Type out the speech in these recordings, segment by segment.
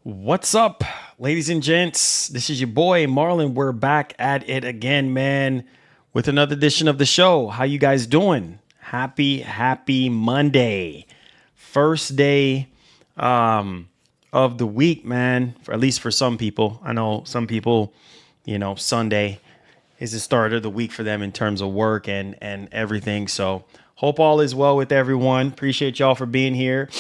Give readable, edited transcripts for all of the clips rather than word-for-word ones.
What's up, ladies and gents? This is your boy Marlin. We're back at it again, man, with another edition of the show. How you guys doing? Happy Monday. First day of the week, man, at least for some people. I know some people, Sunday is the start of the week for them in terms of work and everything. So hope all is well with everyone. Appreciate y'all for being here.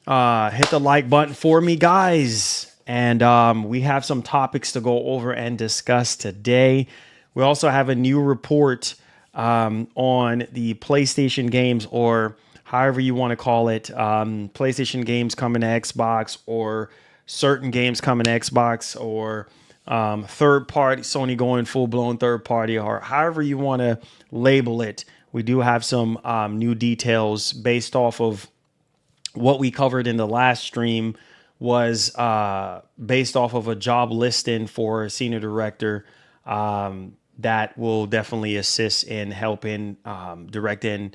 Hit the like button for me, guys. And we have some topics to go over and discuss today. We also have a new report on the PlayStation games, or however you want to call it, PlayStation games coming to Xbox, or certain games coming to Xbox, or third party, Sony going full blown third party, or however you want to label it. We do have some new details based off of what we covered in the last stream. Was based off of a job listing for a senior director that will definitely assist in helping directing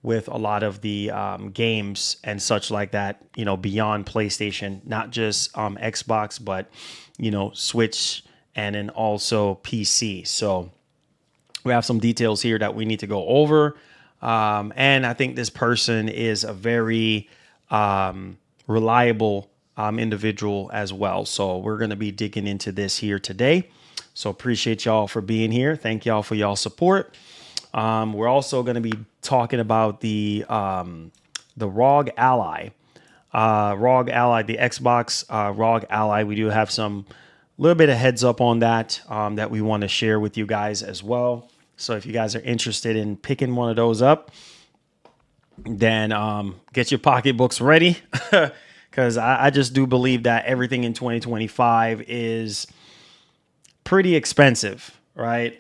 with a lot of the games and such like that, beyond PlayStation, not just Xbox, but, Switch and then also PC. So we have some details here that we need to go over. And I think this person is a very reliable individual as well. So we're going to be digging into this here today. So appreciate y'all for being here. Thank y'all for y'all support. We're also going to be talking about the ROG Ally. ROG Ally, the Xbox ROG Ally. We do have some little bit of heads up on that that we want to share with you guys as well. So if you guys are interested in picking one of those up, then get your pocketbooks ready. Because I just do believe that everything in 2025 is pretty expensive, right?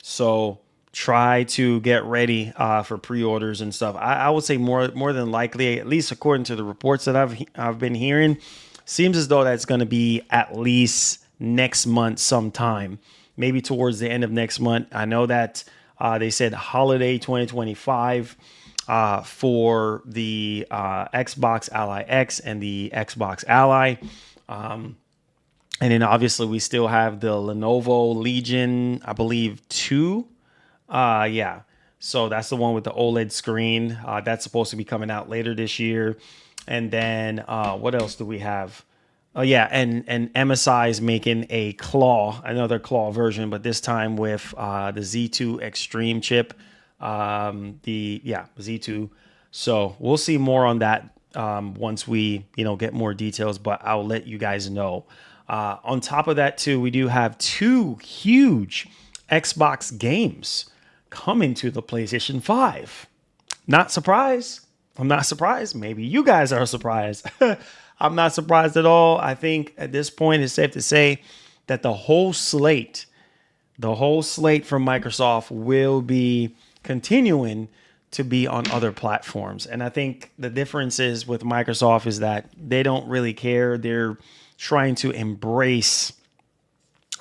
So try to get ready for pre-orders and stuff. I would say more than likely, at least according to the reports that I've been hearing, seems as though that's going to be at least next month sometime, maybe towards the end of next month. I know that they said holiday 2025. For the Xbox Ally X and the Xbox Ally. And then obviously we still have the Lenovo Legion, I believe 2. Yeah. So that's the one with the OLED screen. That's supposed to be coming out later this year. And then what else do we have? Oh yeah, and MSI is making a another claw version, but this time with the Z2 Extreme chip. Z2. So we'll see more on that once we get more details, but I'll let you guys know. On top of that too, we do have 2 huge Xbox games coming to the PlayStation 5. Not surprised. I'm not surprised. Maybe you guys are surprised. I'm not surprised at all. I think at this point it's safe to say that the whole slate from Microsoft will be continuing to be on other platforms. And I think the difference is with Microsoft is that they don't really care. They're trying to embrace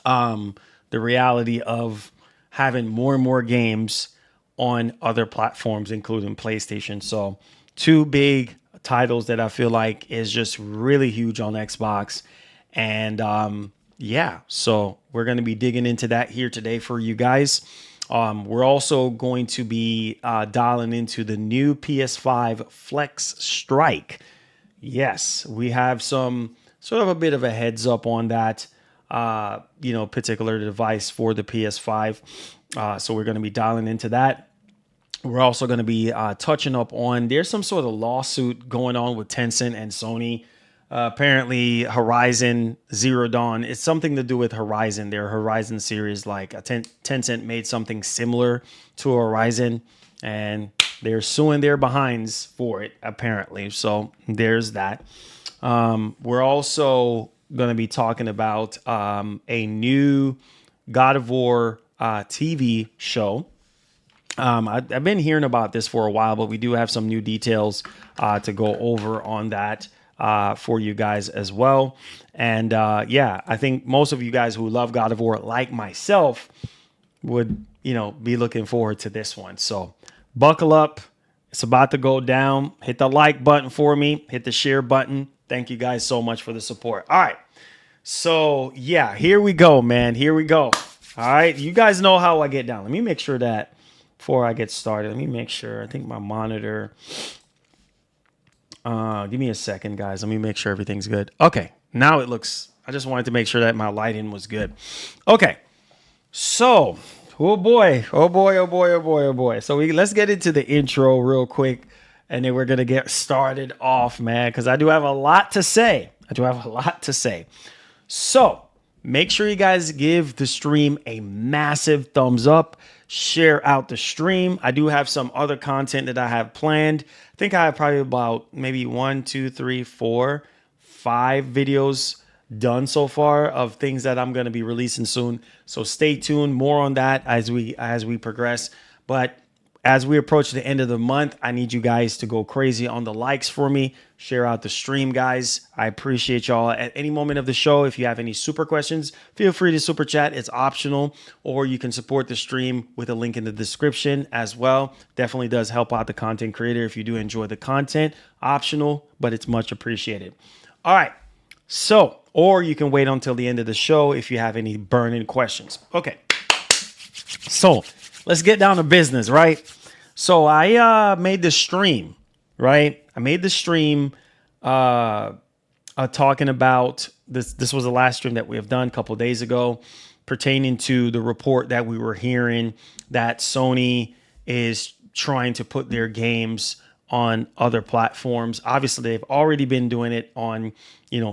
the reality of having more and more games on other platforms, including PlayStation. So 2 big titles that I feel like is just really huge on Xbox. And so we're going to be digging into that here today for you guys. We're also going to be dialing into the new PS5 FlexStrike. Yes, we have some sort of a bit of a heads up on that, particular device for the PS5. So we're going to be dialing into that. We're also going to be touching up on, there's some sort of lawsuit going on with Tencent and Sony. Apparently Horizon Zero Dawn, it's something to do with Horizon, their Horizon series. Like Tencent made something similar to Horizon and they're suing their behinds for it, apparently. So there's that. We're also going to be talking about a new God of War TV show. I've been hearing about this for a while, but we do have some new details to go over on that for you guys as well. And I think most of you guys who love God of War, like myself, would be looking forward to this one. So buckle up. It's about to go down. Hit the like button for me. Hit the share button. Thank you guys so much for the support. All right. So yeah, here we go, man. Here we go. All right. You guys know how I get down. Let me make sure that before I get started, let me make sure. I think my monitor. Give me a second, guys. Let me make sure everything's good. Okay. Now it looks, I just wanted to make sure that my lighting was good. Okay. So, oh boy. So let's get into the intro real quick. And then we're going to get started off, man, because I do have a lot to say. So make sure you guys give the stream a massive thumbs up. Share out the stream. I do have some other content that I have planned. I think I have probably about maybe 1, 2, 3, 4, 5 videos done so far of things that I'm going to be releasing soon. So stay tuned. More on that as we progress. But as we approach the end of the month, I need you guys to go crazy on the likes for me. Share out the stream, guys. I appreciate y'all. At any moment of the show, if you have any super questions, feel free to super chat. It's optional, or you can support the stream with a link in the description as well. Definitely does help out the content creator if you do enjoy the content. Optional, but it's much appreciated. All right. So, or you can wait until the end of the show if you have any burning questions. Okay. So, let's get down to business, right? So I made the stream, right? I made the stream talking about this. This was the last stream that we have done a couple of days ago pertaining to the report that we were hearing that Sony is trying to put their games on other platforms. Obviously, they've already been doing it on,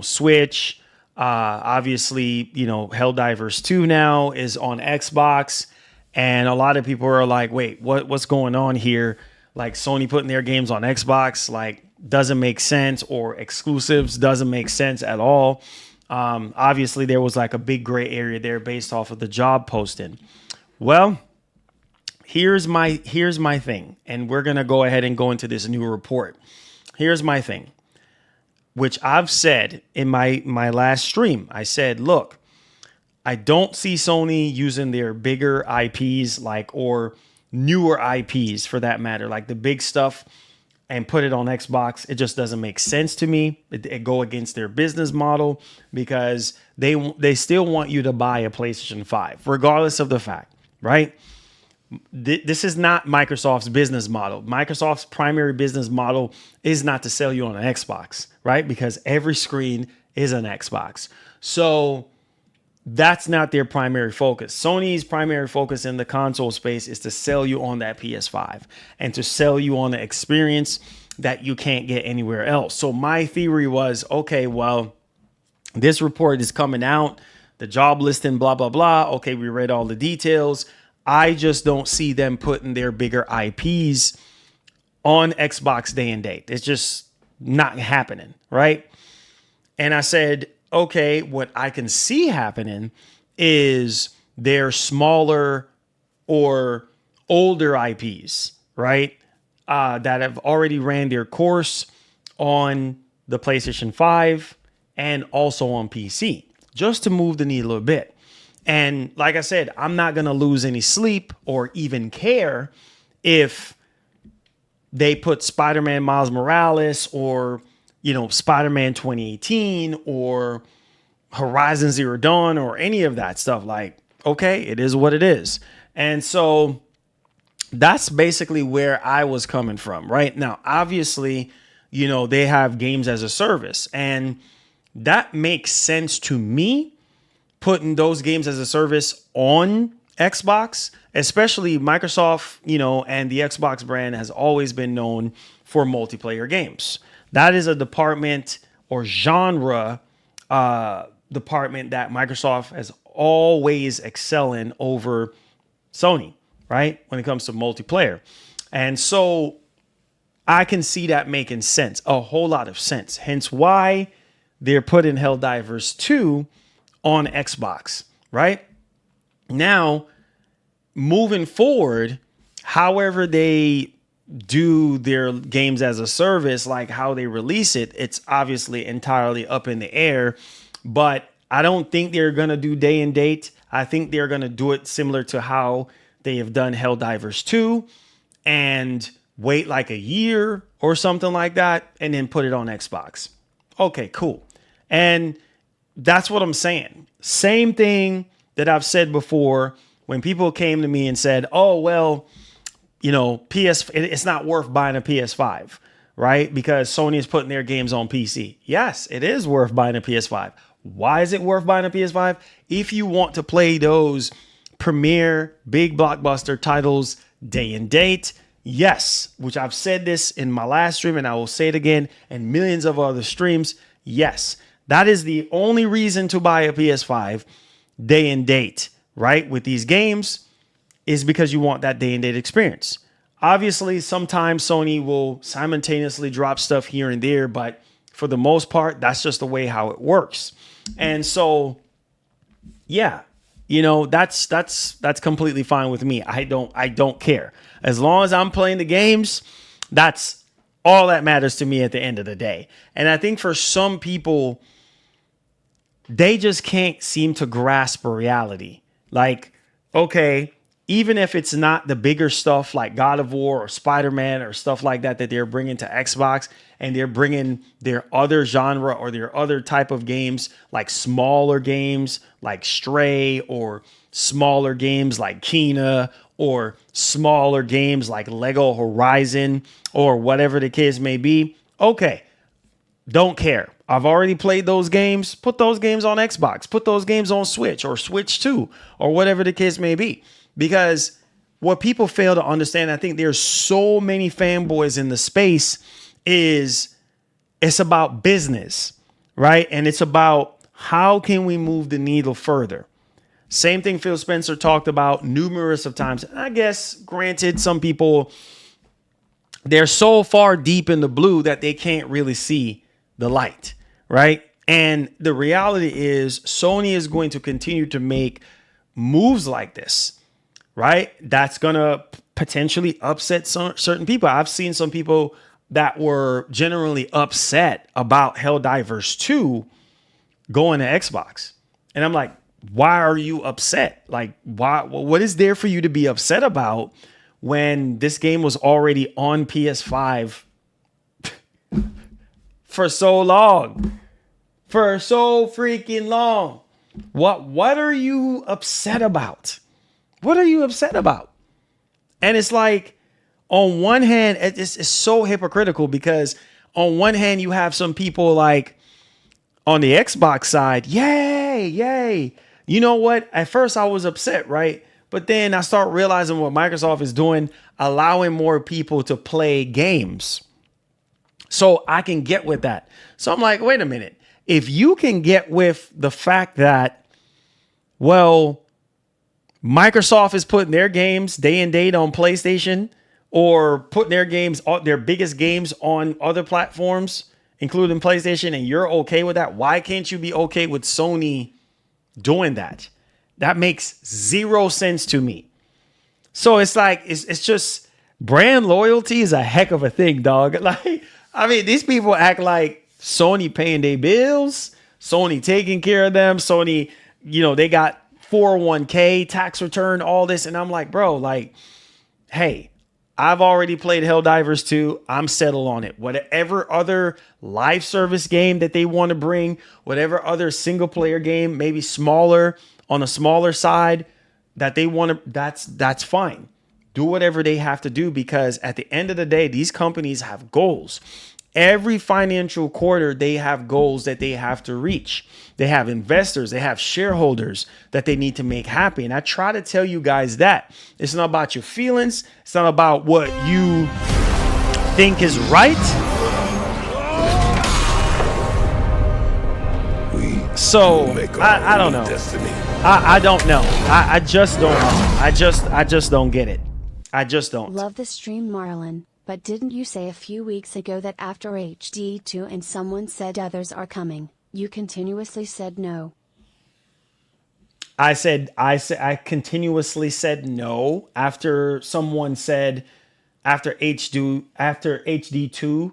Switch. Obviously, Helldivers 2 now is on Xbox. And a lot of people are like, wait, what's going on here? Like Sony putting their games on Xbox, like doesn't make sense, or exclusives doesn't make sense at all. Obviously, there was like a big gray area there based off of the job posting. Well, here's my thing. And we're going to go ahead and go into this new report. Here's my thing, which I've said in my last stream. I said, look, I don't see Sony using their bigger IPs or newer IPs for that matter, like the big stuff, and put it on Xbox. It just doesn't make sense to me. It go against their business model because they still want you to buy a PlayStation 5, regardless of the fact, right? This is not Microsoft's business model. Microsoft's primary business model is not to sell you on an Xbox, right? Because every screen is an Xbox. So that's not their primary focus. Sony's primary focus in the console space is to sell you on that PS5 and to sell you on the experience that you can't get anywhere else. So my theory was, okay, well, this report is coming out, the job listing, blah, blah, blah. Okay, we read all the details. I just don't see them putting their bigger IPs on Xbox day and date. It's just not happening, right? And I said, okay, what I can see happening is their smaller or older IPs, right? That have already ran their course on the PlayStation 5 and also on PC, just to move the needle a bit. And like I said, I'm not going to lose any sleep or even care if they put Spider-Man Miles Morales or Spider-Man 2018 or Horizon Zero Dawn or any of that stuff. Like, okay, it is what it is. And so that's basically where I was coming from right now. Obviously, they have games as a service, and that makes sense to me, putting those games as a service on Xbox, especially Microsoft, and the Xbox brand has always been known for multiplayer games. That is a department or genre department that Microsoft has always excel in over Sony, right? When it comes to multiplayer. And so I can see that making sense, a whole lot of sense. Hence why they're putting Helldivers 2 on Xbox, right? Now, moving forward, however they do their games as a service, like how they release it, it's obviously entirely up in the air. But I don't think they're going to do day and date. I think they're going to do it similar to how they have done Helldivers 2 and wait like a year or something like that and then put it on Xbox. Okay, cool. And that's what I'm saying. Same thing that I've said before when people came to me and said, oh, well, it's not worth buying a PS5, right? Because Sony is putting their games on PC. Yes, it is worth buying a PS5. Why is it worth buying a PS5? If you want to play those premier big blockbuster titles day and date, yes, which I've said this in my last stream and I will say it again and millions of other streams. Yes, that is the only reason to buy a PS5 day and date, right? With these games is because you want that day and date experience. Obviously, sometimes Sony will simultaneously drop stuff here and there, but for the most part, that's just the way how it works. And so, yeah, that's completely fine with me. I don't care. As long as I'm playing the games, that's all that matters to me at the end of the day. And I think for some people, they just can't seem to grasp reality. Like, okay, even if it's not the bigger stuff like God of War or Spider-Man or stuff like that they're bringing to Xbox, and they're bringing their other genre or their other type of games, like smaller games like Stray, or smaller games like Kena, or smaller games like Lego Horizon, or whatever the case may be. Okay, don't care. I've already played those games. Put those games on Xbox. Put those games on Switch or Switch 2 or whatever the case may be. Because what people fail to understand, I think there's so many fanboys in the space, is it's about business, right? And it's about how can we move the needle further. Same thing Phil Spencer talked about numerous of times. I guess, granted, some people, they're so far deep in the blue that they can't really see the light, right? And the reality is Sony is going to continue to make moves like this, right? That's going to potentially upset certain people. I've seen some people that were generally upset about Helldivers 2 going to Xbox. And I'm like, why are you upset? Like, why? What is there for you to be upset about when this game was already on PS5 for so long? For so freaking long. What are you upset about? What are you upset about? And it's like, on one hand, it's so hypocritical, because on one hand, you have some people like on the Xbox side, yay. You know what? At first I was upset, right? But then I start realizing what Microsoft is doing, allowing more people to play games. So I can get with that. So I'm like, wait a minute. If you can get with the fact that, well, Microsoft is putting their games day and date on PlayStation, or putting their games, their biggest games, on other platforms, including PlayStation, and you're okay with that, why can't you be okay with Sony doing that? That makes zero sense to me. So it's like, it's just, brand loyalty is a heck of a thing, dog. Like, I mean, these people act like Sony paying their bills, Sony taking care of them, Sony, they got 401k, tax return, all this. And I'm like, bro, like, hey, I've already played Helldivers 2. I'm settled on it. Whatever other live service game that they want to bring, whatever other single player game, maybe smaller, on a smaller side, that they want to, that's fine. Do whatever they have to do, because at the end of the day, these companies have goals. Every financial quarter, they have goals that they have to reach. They have investors, they have shareholders that they need to make happy. And I try to tell you guys that it's not about your feelings. It's not about what you think is right. So I don't know. I don't know. I just don't know. I just don't get it. I just don't. Love the stream, Marlin. But didn't you say a few weeks ago that after HD2 and someone said others are coming, you continuously said no? I continuously said no after someone said after HD2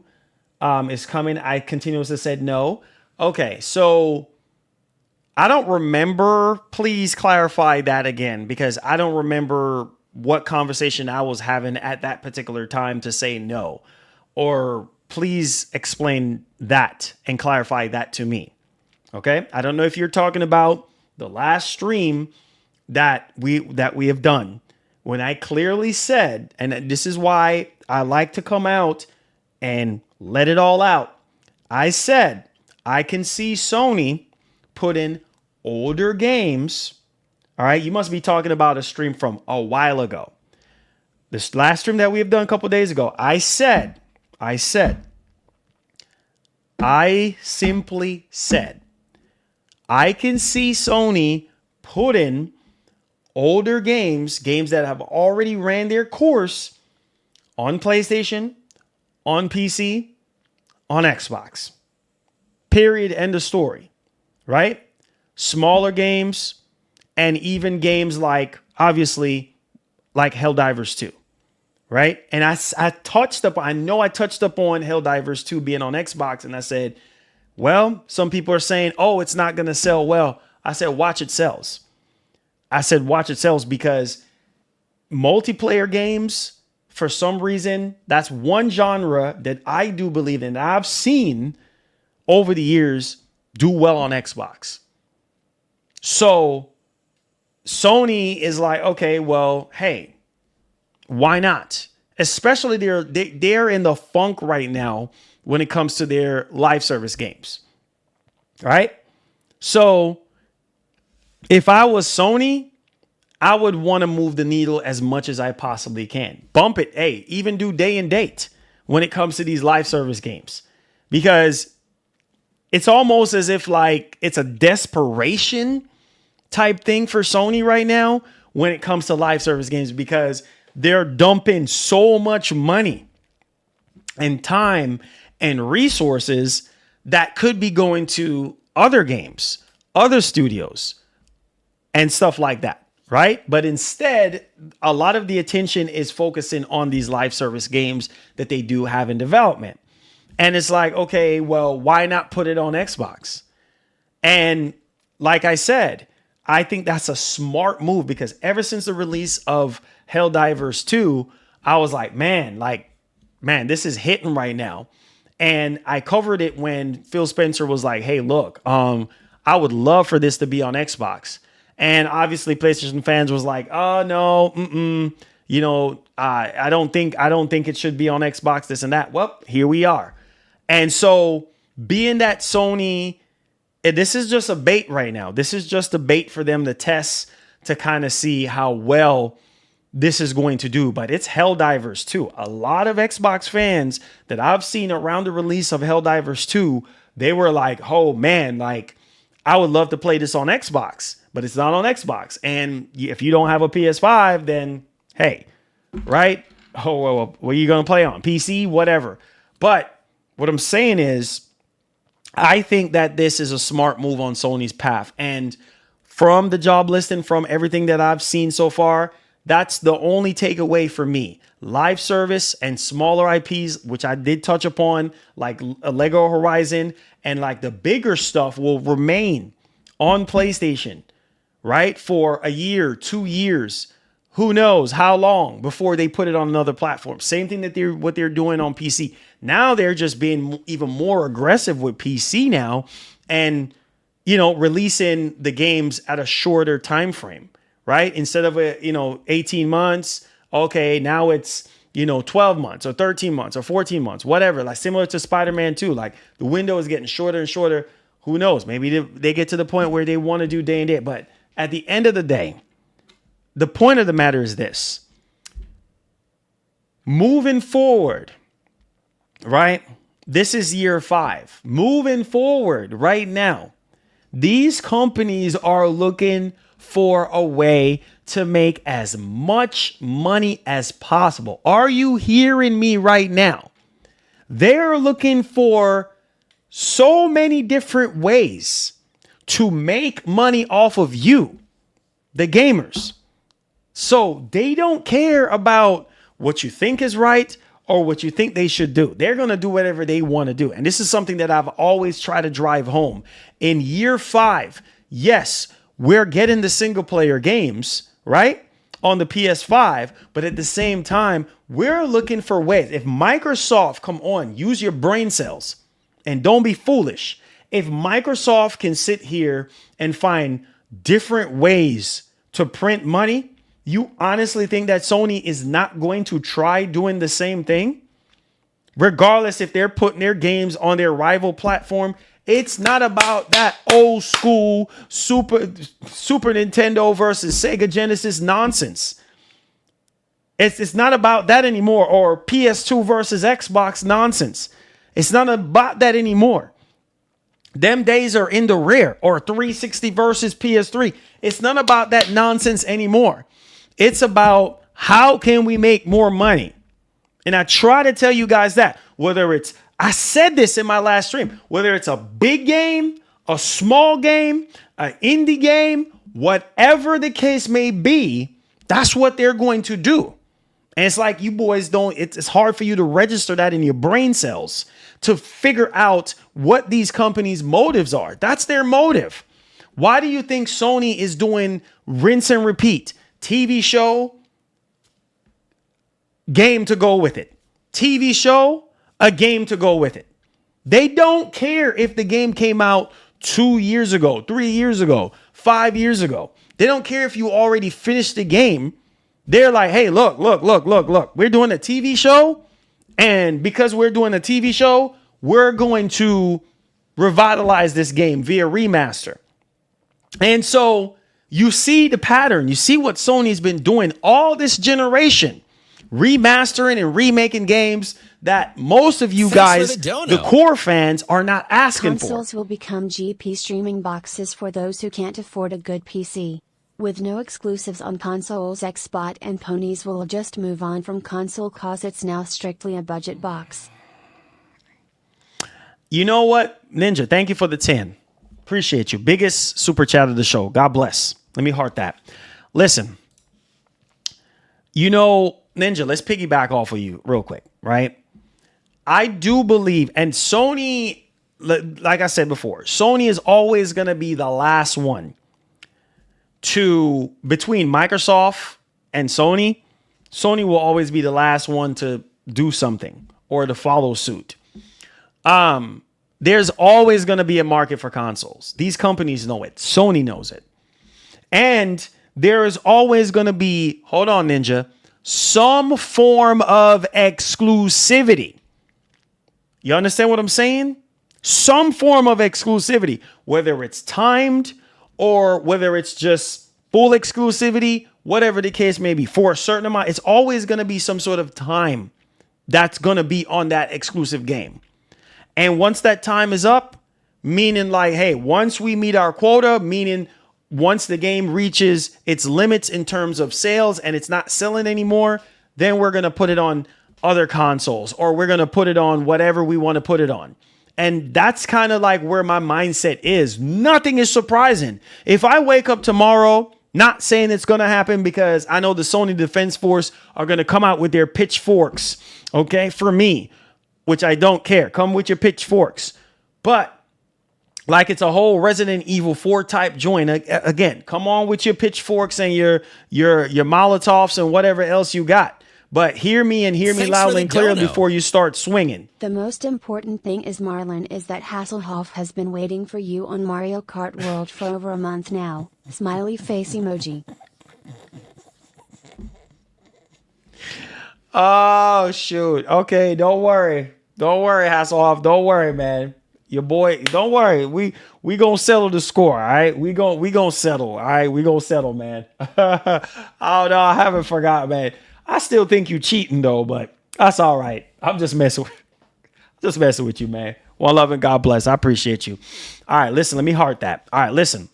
is coming. I continuously said no. Okay, so I don't remember. Please clarify that again, because I don't remember what conversation I was having at that particular time to say no. Or please explain that and clarify that to me. Okay. I don't know if you're talking about the last stream that we have done, when I clearly said, and this is why I like to come out and let it all out. I said, I can see Sony put in older games. All right. You must be talking about a stream from a while ago. This last stream that we have done a couple days ago, I simply said, I can see Sony put in older games that have already ran their course on PlayStation, on PC, on Xbox. Period. End of story. Right? Smaller games, and even games like, obviously, like Helldivers 2. Right? And I touched up on Helldivers 2 being on Xbox, and I said, well, some people are saying, oh, it's not going to sell well. I said, watch it sells. Because multiplayer games, for some reason, that's one genre that I do believe in. I've seen over the years do well on Xbox. So Sony is like, okay, well, hey, why not? Especially they're in the funk right now when it comes to their live service games. Right? So if I was Sony, I would want to move the needle as much as I possibly can. Bump it. Hey, even do day and date when it comes to these live service games, because it's almost as if like it's a desperation type thing for Sony right now when it comes to live service games, because they're dumping so much money and time and resources that could be going to other games, other studios, and stuff like that, right? But instead, a lot of the attention is focusing on these live service games that they do have in development. And it's like, okay, well, why not put it on Xbox? And like I said, I think that's a smart move, because ever since the release of Helldivers 2, I was like, man, this is hitting right now. And I covered it when Phil Spencer was like, hey, look, I would love for this to be on Xbox. And obviously PlayStation fans was like, oh no, I don't think it should be on Xbox, this and that. Well, here we are. And so being that Sony, this is just a bait right now. This is just a bait for them to test, to kind of see how well this is going to do. But it's Helldivers 2. A lot of Xbox fans that I've seen around the release of Helldivers 2, they were like, oh man, like I would love to play this on Xbox, but it's not on Xbox. And if you don't have a PS5, then hey, right? Oh, well, what are you going to play on? PC, whatever. But what I'm saying is, I think that this is a smart move on Sony's path. And from the job listing, from everything that I've seen so far, that's the only takeaway for me. Live service and smaller IPs, which I did touch upon, like Lego Horizon, and like the bigger stuff will remain on PlayStation, right? For a year, 2 years, who knows how long before they put it on another platform. Same thing that what they're doing on PC. Now they're just being even more aggressive with PC now, and releasing the games at a shorter time frame, right? Instead of 18 months, okay, now it's 12 months or 13 months or 14 months, whatever. Like similar to Spider-Man 2, like the window is getting shorter and shorter. Who knows? Maybe they get to the point where they want to do day and date. But at the end of the day, the point of the matter is this. Moving forward, right? This is year 5. Moving forward right now, these companies are looking for a way to make as much money as possible. Are you hearing me right now? They're looking for so many different ways to make money off of you, the gamers. So they don't care about what you think is right or what you think they should do. They're going to do whatever they want to do. And this is something that I've always tried to drive home. In year 5, yes, we're getting the single player games, right? on the PS5, but at the same time, we're looking for ways. If Microsoft, come on, use your brain cells and don't be foolish. If Microsoft can sit here and find different ways to print money, you honestly think that Sony is not going to try doing the same thing? Regardless if they're putting their games on their rival platform, it's not about that old school Super Nintendo versus Sega Genesis nonsense. It's not about that anymore, or PS2 versus Xbox nonsense. It's not about that anymore. Them days are in the rear, or 360 versus PS3. It's not about that nonsense anymore. It's about how can we make more money? And I try to tell you guys that, whether it's, I said this in my last stream, whether it's a big game, a small game, an indie game, whatever the case may be, that's what they're going to do. And it's like you boys don't, it's hard for you to register that in your brain cells to figure out what these companies' motives are. That's their motive. Why do you think Sony is doing rinse and repeat? TV show, game to go with it. TV show, a game to go with it. They don't care if the game came out 2 years ago, 3 years ago, 5 years ago. They don't care if you already finished the game. They're like, hey, look. We're doing a TV show. And because we're doing a TV show, we're going to revitalize this game via remaster. And so you see the pattern. You see what Sony's been doing all this generation, remastering and remaking games that most of you guys, the core fans, are not asking for. Consoles will become GP streaming boxes for those who can't afford a good PC. With no exclusives on consoles, Xbot and ponies will just move on from console cause it's now strictly a budget box. You know what, Ninja, thank you for the 10. Appreciate you. Biggest super chat of the show. God bless. Let me heart that. Listen, you know, Ninja, let's piggyback off of you real quick, right? I do believe, and Sony, like I said before, Sony is always going to be the last one to, between Microsoft and Sony will always be the last one to do something or to follow suit. There's always going to be a market for consoles. These companies know it. Sony knows it. And there is always going to be, hold on, Ninja, some form of exclusivity. You understand what I'm saying? Some form of exclusivity, whether it's timed or whether it's just full exclusivity, whatever the case may be, for a certain amount, it's always going to be some sort of time that's going to be on that exclusive game. And once that time is up, meaning like, hey, once we meet our quota, meaning once the game reaches its limits in terms of sales and it's not selling anymore, then we're going to put it on other consoles, or we're going to put it on whatever we want to put it on. And that's kind of like where my mindset is. Nothing is surprising. If I wake up tomorrow, not saying it's going to happen, because I know the Sony Defense Force are going to come out with their pitchforks, okay, for me, which I don't care. Come with your pitchforks. But like it's a whole Resident Evil 4 type joint. Again, come on with your pitchforks and your Molotovs and whatever else you got. But hear me loudly and clearly before you start swinging. The most important thing is, Marlin, is that Hasselhoff has been waiting for you on Mario Kart World for over a month now. Smiley face emoji. Oh, shoot. Okay, don't worry. Don't worry, Hasselhoff. Don't worry, man. Your boy, don't worry. We gonna settle the score, all right? We gonna settle, all right? We gonna settle, man. Oh, no, I haven't forgot, man. I still think you cheating, though, but that's all right. I'm just messing with you, man. One love and God bless. I appreciate you. All right, listen, let me heart that. All right, listen.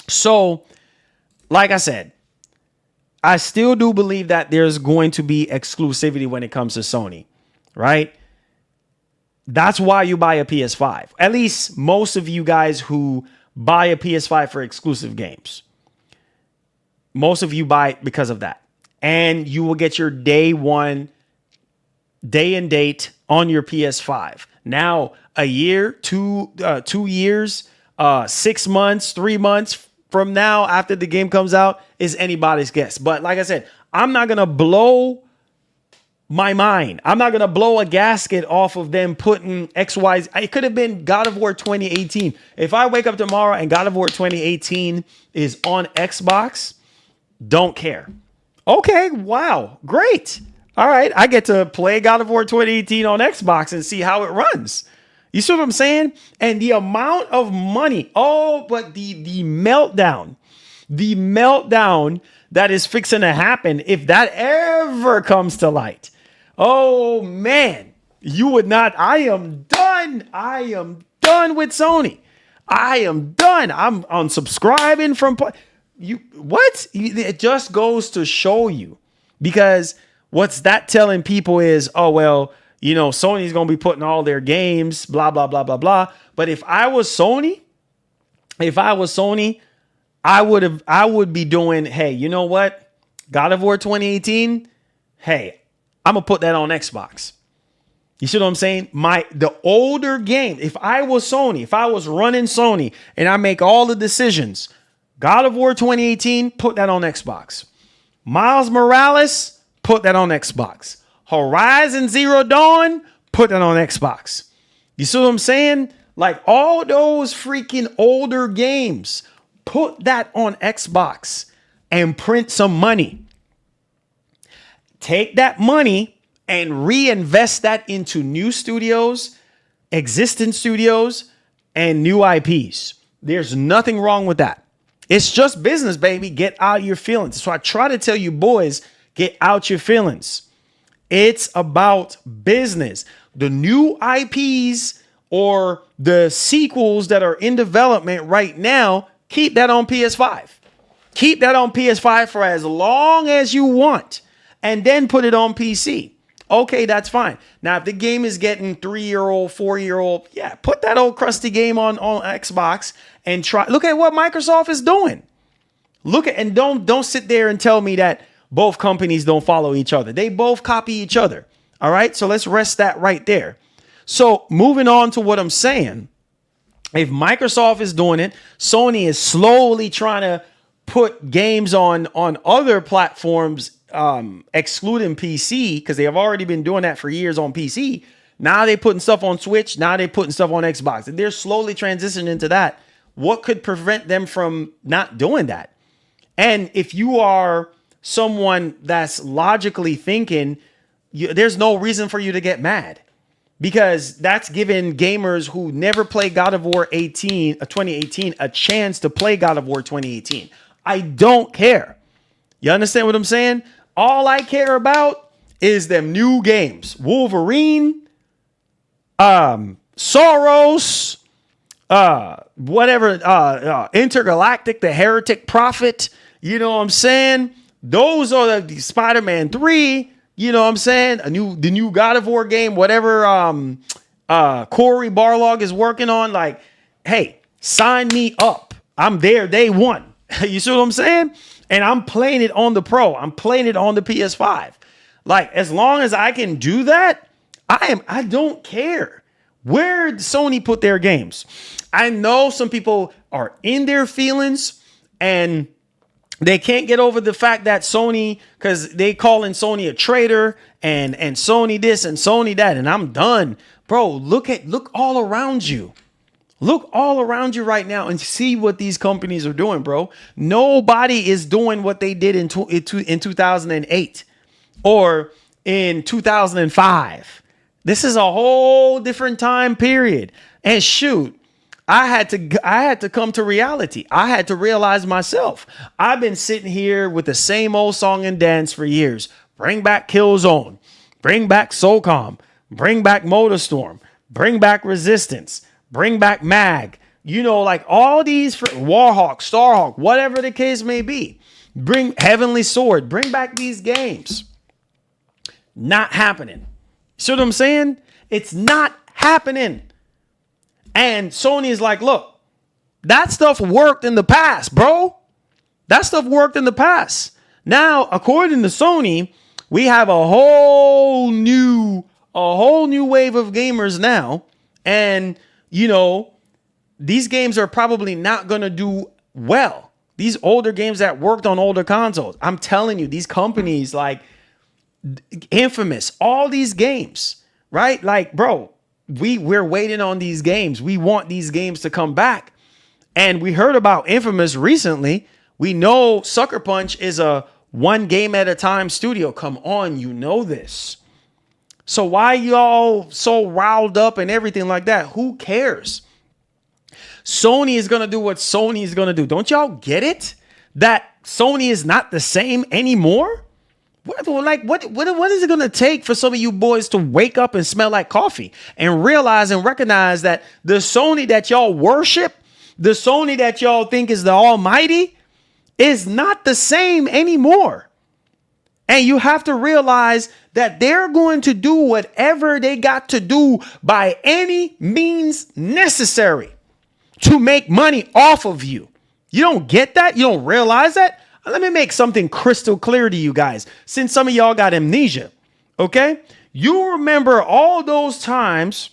So, like I said, I still do believe that there's going to be exclusivity when it comes to Sony, right? That's why you buy a PS5. At least most of you guys who buy a PS5 for exclusive games. Most of you buy it because of that. And you will get your day one, day and date on your PS5. Now, a year, 2 years, 6 months, 3 months, from now after the game comes out is anybody's guess. But like I said, I'm not going to blow my mind. I'm not going to blow a gasket off of them putting XY. It could have been God of War 2018. If I wake up tomorrow and God of War 2018 is on Xbox, don't care. Okay, wow, great. All right, I get to play God of War 2018 on Xbox and see how it runs. You see what I'm saying? And the amount of money, but the meltdown that is fixing to happen if that ever comes to light. Oh man, you would not. I am done. I am done with Sony. I am done. I'm unsubscribing from you. What? It just goes to show you, because what's that telling people is, oh, well, you know, Sony's going to be putting all their games, blah, blah, blah, blah, blah. But if I was Sony, I would be doing, hey, you know what? God of War 2018. Hey, I'm going to put that on Xbox. You see what I'm saying? The older game, if I was Sony, if I was running Sony and I make all the decisions, God of War 2018, put that on Xbox. Miles Morales, put that on Xbox. Horizon Zero Dawn, put that on Xbox. You see what I'm saying? Like all those freaking older games, put that on Xbox and print some money. Take that money and reinvest that into new studios, existing studios, and new IPs. There's nothing wrong with that. It's just business, baby. Get out your feelings. So I try to tell you boys, get out your feelings. It's about business. The new IPs or the sequels that are in development right now, keep that on PS5. Keep that on PS5 for as long as you want, and then put it on PC. Okay, that's fine. Now, if the game is getting 3-year-old, 4-year-old, yeah, put that old crusty game on Xbox and try. Look at what Microsoft is doing. And don't sit there and tell me that both companies don't follow each other. They both copy each other. All right, so let's rest that right there. So moving on to what I'm saying, if Microsoft is doing it, Sony is slowly trying to put games on other platforms, excluding PC, because they have already been doing that for years on PC. Now they're putting stuff on Switch. Now they're putting stuff on Xbox, and they're slowly transitioning into that. What could prevent them from not doing that? And if you are someone that's logically thinking, there's no reason for you to get mad, because that's giving gamers who never play God of War 2018 a chance to play God of War 2018. I don't care. You understand what I'm saying? All I care about is them new games. Wolverine, Soros, Intergalactic, the Heretic Prophet. You know what I'm saying? Those are the Spider-Man 3. You know what I'm saying? The new God of War game, whatever Corey Barlog is working on. Like, hey, sign me up. I'm there day one. You see what I'm saying? And I'm playing it on the Pro. I'm playing it on the PS5. Like, as long as I can do that, I don't care where Sony put their games. I know some people are in their feelings and they can't get over the fact that Sony, because they calling Sony a traitor and Sony this and Sony that, and I'm done. Bro, look all around you. Look all around you right now and see what these companies are doing, bro. Nobody is doing what they did in 2008 or in 2005. This is a whole different time period. And shoot, I had to come to reality. I had to realize myself. I've been sitting here with the same old song and dance for years. Bring back Killzone. Bring back SOCOM. Bring back MotorStorm. Bring back Resistance. Bring back Mag. You know, like all these Warhawk, Starhawk, whatever the case may be. Bring Heavenly Sword. Bring back these games. Not happening. See what I'm saying? It's not happening. And Sony is like, look, that stuff worked in the past, bro. That stuff worked in the past. Now, according to Sony, we have a whole new wave of gamers now. And, you know, these games are probably not going to do well. These older games that worked on older consoles. I'm telling you, these companies like Infamous, all these games, right? Like, bro, we're waiting on these games. We want these games to come back. And we heard about Infamous recently. We know Sucker Punch is a one game at a time studio. Come on, you know this. So why y'all so riled up and everything like that? Who cares? Sony is going to do what Sony is going to do. Don't y'all get it? That Sony is not the same anymore? What is it going to take for some of you boys to wake up and smell like coffee and realize and recognize that the Sony that y'all worship, the Sony that y'all think is the almighty, is not the same anymore? And you have to realize that they're going to do whatever they got to do by any means necessary to make money off of you. You don't get that? You don't realize that? Let me make something crystal clear to you guys, since some of y'all got amnesia. Okay? You remember all those times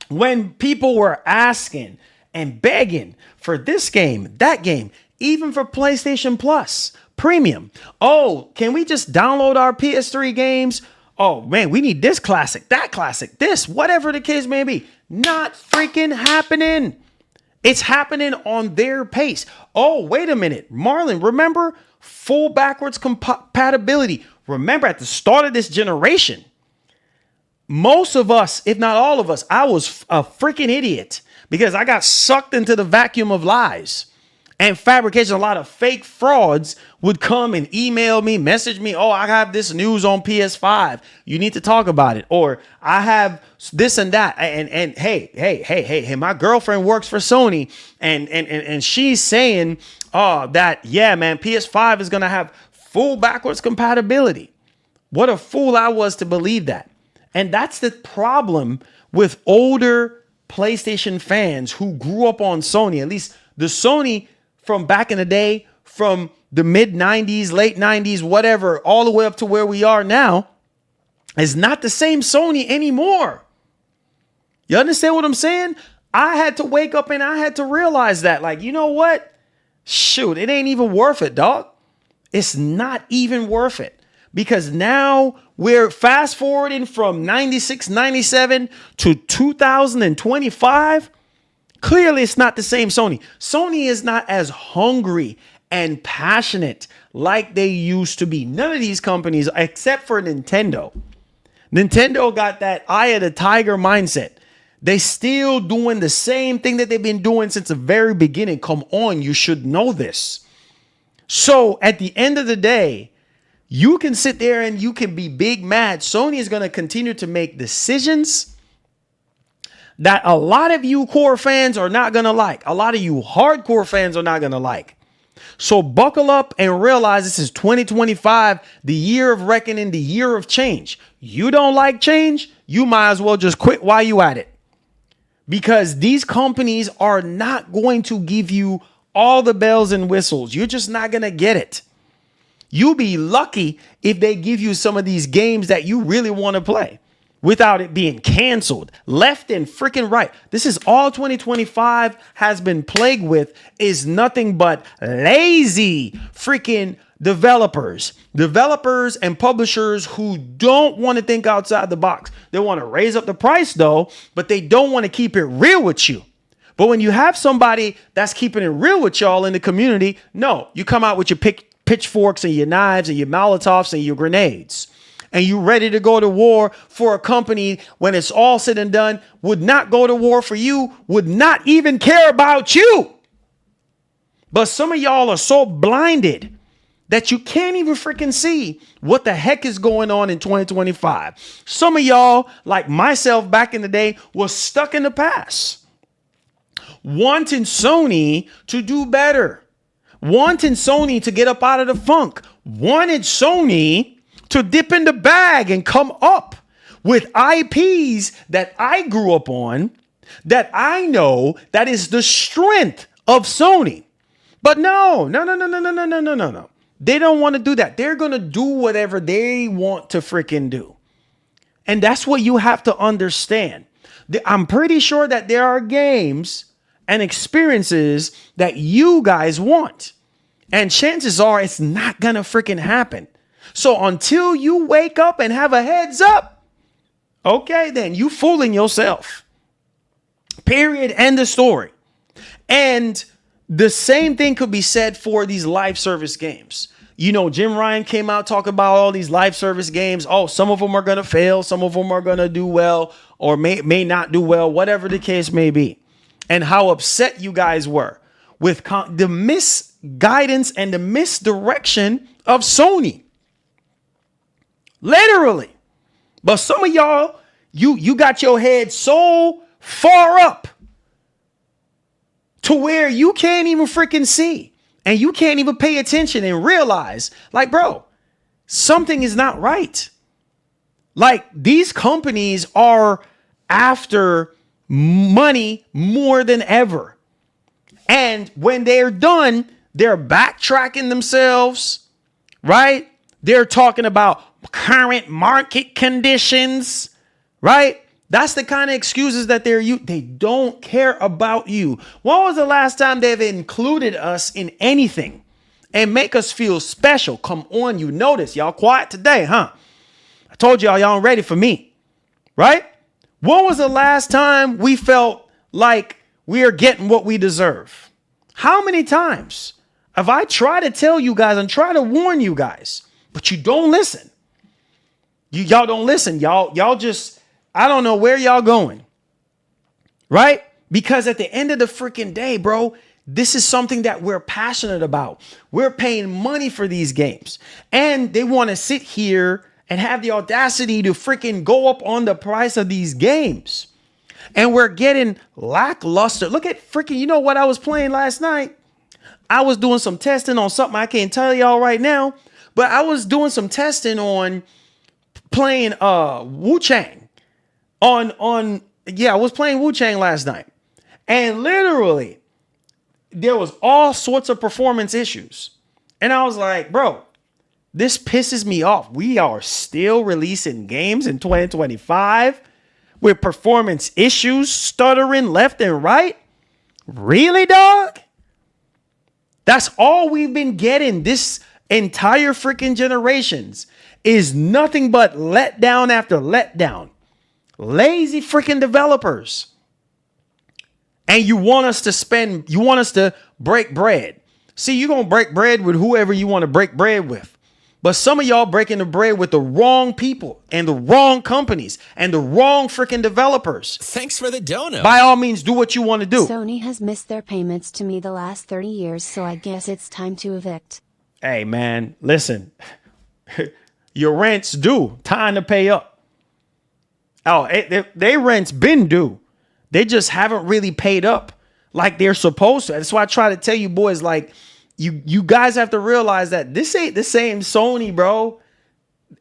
when people were asking and begging for this game, that game, even for PlayStation Plus Premium. Oh, can we just download our PS3 games? Oh man, we need this classic, that classic, this, whatever the case may be. Not freaking happening. It's happening on their pace. Oh, wait a minute. Marlin, remember full backwards compatibility. Remember at the start of this generation, most of us, if not all of us, I was a freaking idiot because I got sucked into the vacuum of lies and fabrication. A lot of fake frauds would come and email me, message me. Oh, I have this news on PS5. You need to talk about it. Or I have this and that. And hey, my girlfriend works for Sony and she's saying that, yeah, man, PS5 is going to have full backwards compatibility. What a fool I was to believe that. And that's the problem with older PlayStation fans who grew up on Sony, at least the Sony from back in the day, from the mid 90s, late 90s, whatever, all the way up to where we are now, is not the same Sony anymore. You understand what I'm saying? I had to wake up and I had to realize that, like, you know what? Shoot, it ain't even worth it, dog. It's not even worth it. Because now we're fast forwarding from 96, 97 to 2025. Clearly, it's not the same Sony. Sony is not as hungry and passionate like they used to be. None of these companies, except for Nintendo. Nintendo got that eye of the tiger mindset. They still doing the same thing that they've been doing since the very beginning. Come on, you should know this. So at the end of the day, you can sit there and you can be big mad. Sony is going to continue to make decisions that a lot of you core fans are not going to like. A lot of you hardcore fans are not going to like. So buckle up and realize this is 2025, the year of reckoning, the year of change. You don't like change? You might as well just quit while you at it. Because these companies are not going to give you all the bells and whistles. You're just not going to get it. You'll be lucky if they give you some of these games that you really want to play without it being canceled left and freaking right. This is all 2025 has been plagued with, is nothing but lazy freaking developers and publishers who don't want to think outside the box. They want to raise up the price though, but they don't want to keep it real with you. But when you have somebody that's keeping it real with y'all in the community, no, you come out with your pitchforks and your knives and your Molotovs and your grenades. And you ready to go to war for a company when it's all said and done, would not go to war for you, would not even care about you. But some of y'all are so blinded that you can't even freaking see what the heck is going on in 2025. Some of y'all, like myself back in the day, was stuck in the past, wanting Sony to do better, wanting Sony to get up out of the funk, wanted Sony to dip in the bag and come up with IPs that I grew up on, that I know that is the strength of Sony. But no. They don't want to do that. They're going to do whatever they want to freaking do. And that's what you have to understand. I'm pretty sure that there are games and experiences that you guys want. And chances are it's not going to freaking happen. So until you wake up and have a heads up, okay, then you fooling yourself. Period. End of story. And the same thing could be said for these live service games. You know, Jim Ryan came out talking about all these live service games. Oh, some of them are going to fail. Some of them are going to do well or may not do well, whatever the case may be. And how upset you guys were with the misguidance and the misdirection of Sony. Literally. But some of y'all, you got your head so far up to where you can't even freaking see. And you can't even pay attention and realize, like, bro, something is not right. Like, these companies are after money more than ever. And when they're done, they're backtracking themselves, right? They're talking about current market conditions, right? That's the kind of excuses that they don't care about you. When was the last time they've included us in anything and make us feel special? Come on, you notice y'all quiet today, huh? I told y'all ain't ready for me, right? When was the last time we felt like we are getting what we deserve? How many times have I tried to tell you guys and try to warn you guys, but you don't listen? Y'all don't listen. Y'all just, I don't know where y'all going, right? Because at the end of the freaking day, bro, this is something that we're passionate about. We're paying money for these games, and they want to sit here and have the audacity to freaking go up on the price of these games. And we're getting lackluster. Look at freaking, you know what I was playing last night? I was doing some testing on something I can't tell y'all right now, but I was doing some testing on playing Wu-Chang. I was playing Wu-Chang last night, and literally there was all sorts of performance issues. And I was like, bro, this pisses me off. We are still releasing games in 2025 with performance issues, stuttering left and right. Really, dog? That's all we've been getting this entire freaking generations is nothing but letdown after letdown. Lazy freaking developers. And you want us to break bread. See, you're going to break bread with whoever you want to break bread with. But some of y'all breaking the bread with the wrong people and the wrong companies and the wrong freaking developers. Thanks for the dono. By all means, do what you want to do. Sony has missed their payments to me the last 30 years, so I guess it's time to evict. Hey, man, listen. Your rent's due. Time to pay up. Oh, they rent's been due. They just haven't really paid up like they're supposed to. That's why I try to tell you boys, like, you guys have to realize that this ain't the same Sony, bro.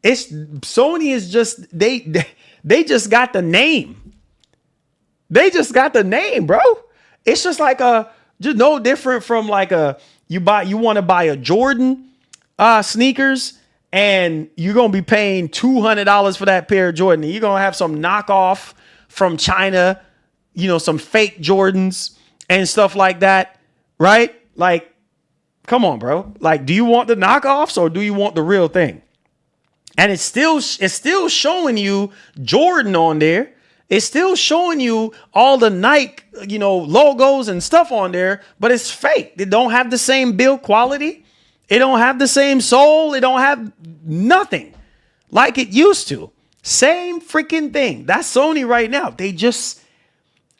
Sony is just, they just got the name. They just got the name, bro. It's just like just no different from like you want to buy a Jordan sneakers, and you're going to be paying $200 for that pair of Jordan. You're going to have some knockoff from China, some fake Jordans and stuff like that, right? Like, come on, bro. Like, do you want the knockoffs or do you want the real thing? And it's still showing you Jordan on there. It's still showing you all the Nike, logos and stuff on there, but it's fake. They don't have the same build quality. It don't have the same sole. It don't have nothing like it used to. Same freaking thing. That's Sony right now.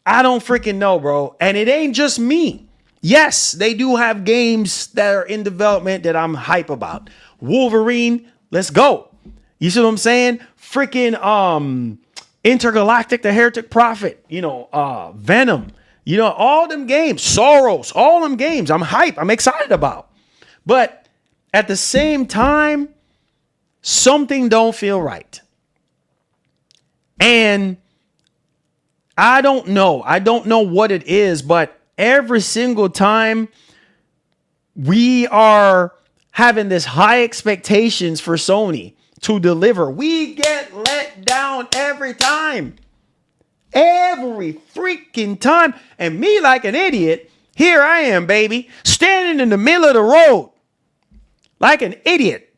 I don't freaking know, bro. And it ain't just me. Yes, they do have games that are in development that I'm hype about. Wolverine, let's go. You see what I'm saying? Freaking Intergalactic, the Heretic Prophet, Venom, all them games, Soros, all them games. I'm hype. I'm excited about. But at the same time, something don't feel right. And I don't know. I don't know what it is, but every single time we are having this high expectations for Sony to deliver, we get let down every time. Every freaking time. And me, like an idiot, here I am, baby, standing in the middle of the road, like an idiot,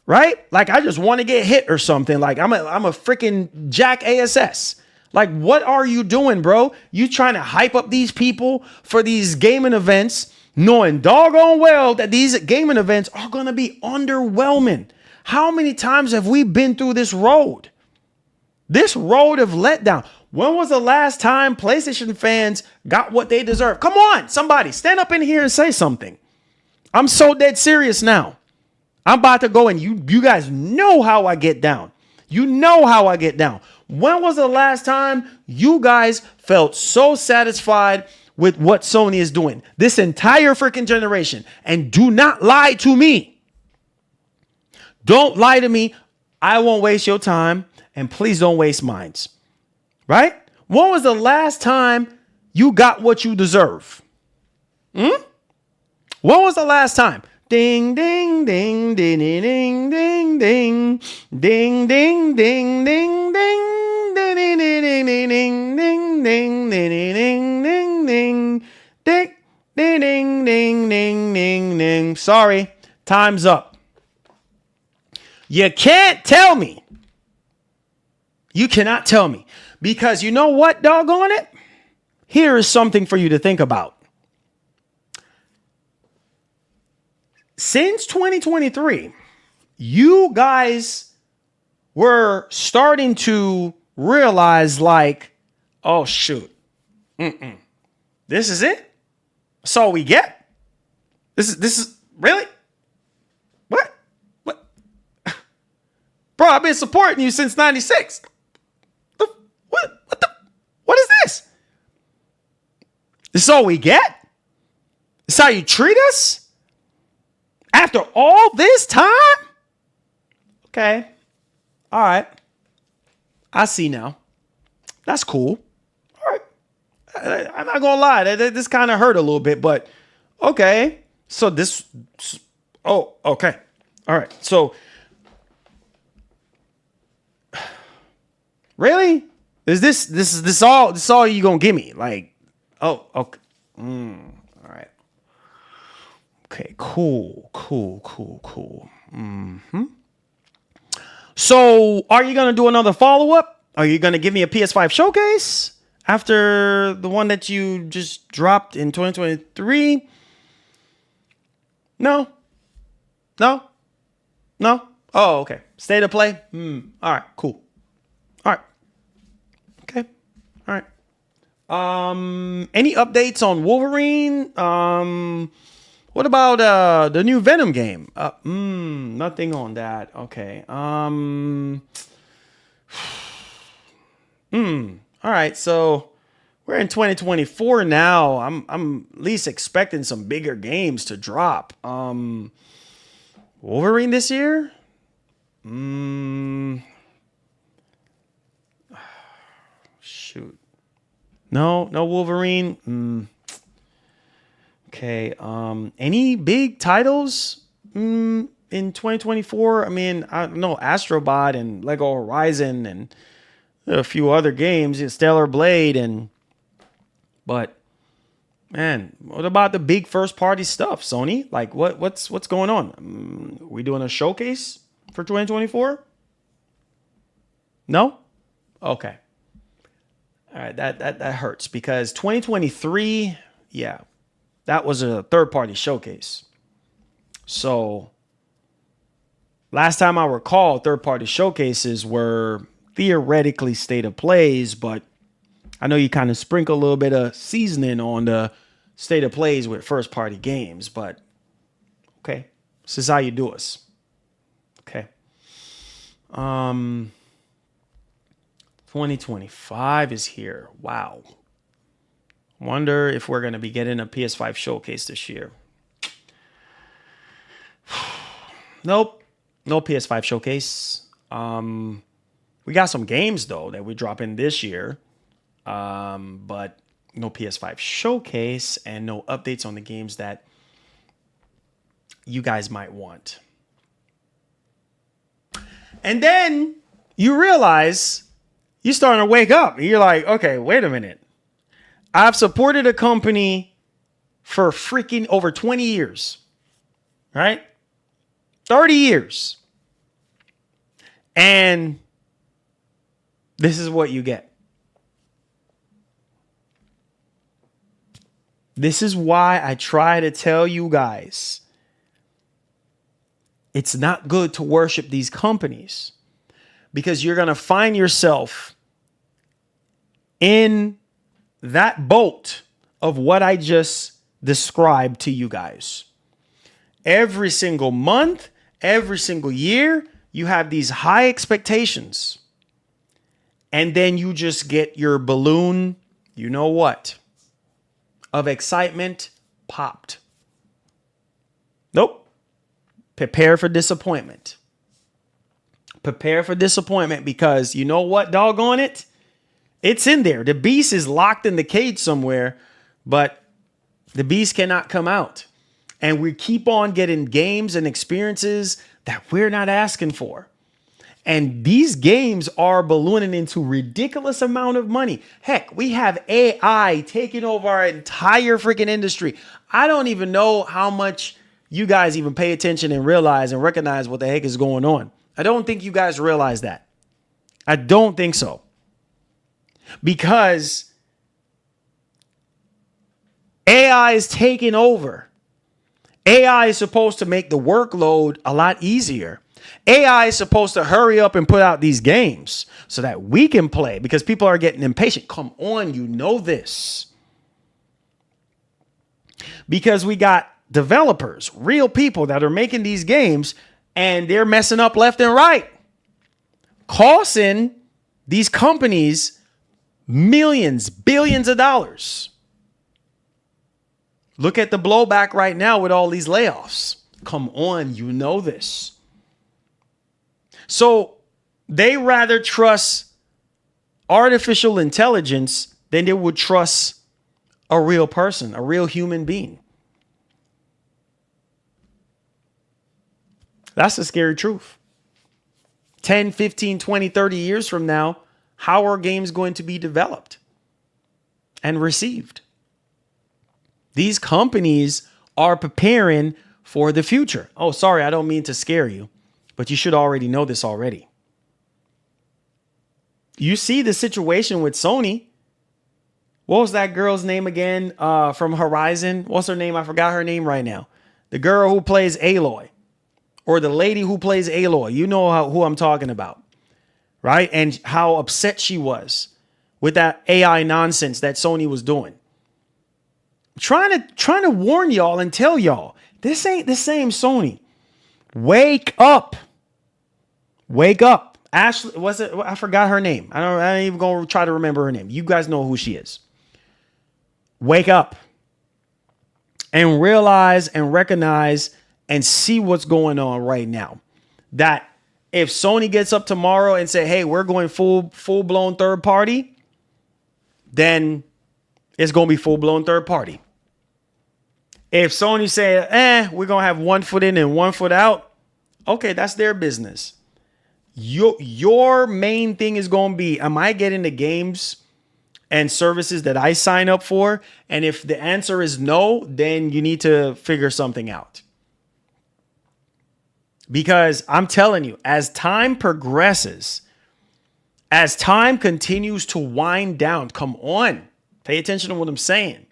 right? Like I just want to get hit or something. Like I'm a freaking Jack ASS. Like, what are you doing, bro? You trying to hype up these people for these gaming events, knowing doggone well that these gaming events are going to be underwhelming. How many times have we been through this road? This road of letdown. When was the last time PlayStation fans got what they deserve? Come on, somebody stand up in here and say something. I'm so dead serious now. I'm about to go and you guys know how I get down. You know how I get down. When was the last time you guys felt so satisfied with what Sony is doing this entire freaking generation? And do not lie to me. Don't lie to me. I won't waste your time. And please don't waste mine. Right? When was the last time you got what you deserve? When was the last time? Ding, ding, ding, ding, ding, ding, ding, ding, ding, ding, ding, ding. Ding ding ding ding ding ding ding ding ding ding ding ding ding ding. Sorry, time's up. You can't tell me. You cannot tell me. Because you know what, doggone it? Here is something for you to think about. Since 2023, you guys were starting to realize like, oh shoot, this is it. That's all we get. This is really what? Bro, I've been supporting you since '96. What is this? This is all we get? This is how you treat us? After all this time? Okay. All right. I see now. That's cool. All right. I'm not gonna lie. This kind of hurt a little bit, but okay. So this. Oh, okay. All right. So really, is this all you gonna give me? Like, oh, okay. All right. Okay. Cool. So, are you going to do another follow-up? Are you going to give me a PS5 showcase after the one that you just dropped in 2023? No. Oh, okay. State of play? All right, cool. All right. Okay. All right. Any updates on Wolverine? What about the new Venom game? Nothing on that. Okay. All right. So we're in 2024 now. I'm at least expecting some bigger games to drop. Wolverine this year? Shoot. No Wolverine. Okay. Any big titles in 2024? I mean, I know Astrobot and Lego Horizon and a few other games, Stellar Blade, but man, what about the big first party stuff, Sony? Like what's going on? We doing a showcase for 2024? No? Okay. All right, that hurts because 2023, yeah. That was a third-party showcase. So last time I recall, third-party showcases were theoretically state of plays, but I know you kind of sprinkle a little bit of seasoning on the state of plays with first-party games, but okay. This is how you do us. Okay. 2025 is here. Wow. Wonder if we're going to be getting a PS5 showcase this year. Nope. No PS5 showcase. We got some games, though, that we're dropping this year. But no PS5 showcase and no updates on the games that you guys might want. And then you realize you're starting to wake up. You're like, okay, wait a minute. I've supported a company for freaking over 20 years, right? 30 years. And this is what you get. This is why I try to tell you guys, it's not good to worship these companies, because you're going to find yourself in that boat of what I just described to you guys. Every single month, every single year, you have these high expectations. And then you just get your balloon, you know what, of excitement popped. Nope. Prepare for disappointment. Prepare for disappointment, because you know what, doggone it? It's in there. The beast is locked in the cage somewhere, but the beast cannot come out. And we keep on getting games and experiences that we're not asking for. And these games are ballooning into ridiculous amount of money. Heck, we have AI taking over our entire freaking industry. I don't even know how much you guys even pay attention and realize and recognize what the heck is going on. I don't think you guys realize that. I don't think so. Because AI is taking over. AI is supposed to make the workload a lot easier. AI is supposed to hurry up and put out these games so that we can play, because people are getting impatient. Come on, you know this. Because we got developers, real people that are making these games, and they're messing up left and right, costing these companies millions, billions of dollars. Look at the blowback right now with all these layoffs. Come on, you know this. So they rather trust artificial intelligence than they would trust a real person, a real human being. That's the scary truth. 10, 15, 20, 30 years from now, how are games going to be developed and received? These companies are preparing for the future. Oh, sorry, I don't mean to scare you, but you should already know this already. You see the situation with Sony. What was that girl's name again from RYZEN? What's her name? I forgot her name right now. The girl who plays Aloy, or the lady who plays Aloy. You know who I'm talking about, right? And how upset she was with that AI nonsense that Sony was doing. Trying to warn y'all and tell y'all, this ain't the same Sony. Wake up. Wake up. Ashley, was it? I forgot her name. I ain't even gonna try to remember her name. You guys know who she is. Wake up and realize and recognize and see what's going on right now. That if Sony gets up tomorrow and say, hey, we're going full blown third party, then it's going to be full blown third party. If Sony say, we're going to have 1 foot in and 1 foot out, okay, that's their business. Your main thing is going to be, am I getting the games and services that I sign up for? And if the answer is no, then you need to figure something out. Because I'm telling you, as time progresses, as time continues to wind down, come on, pay attention to what I'm saying.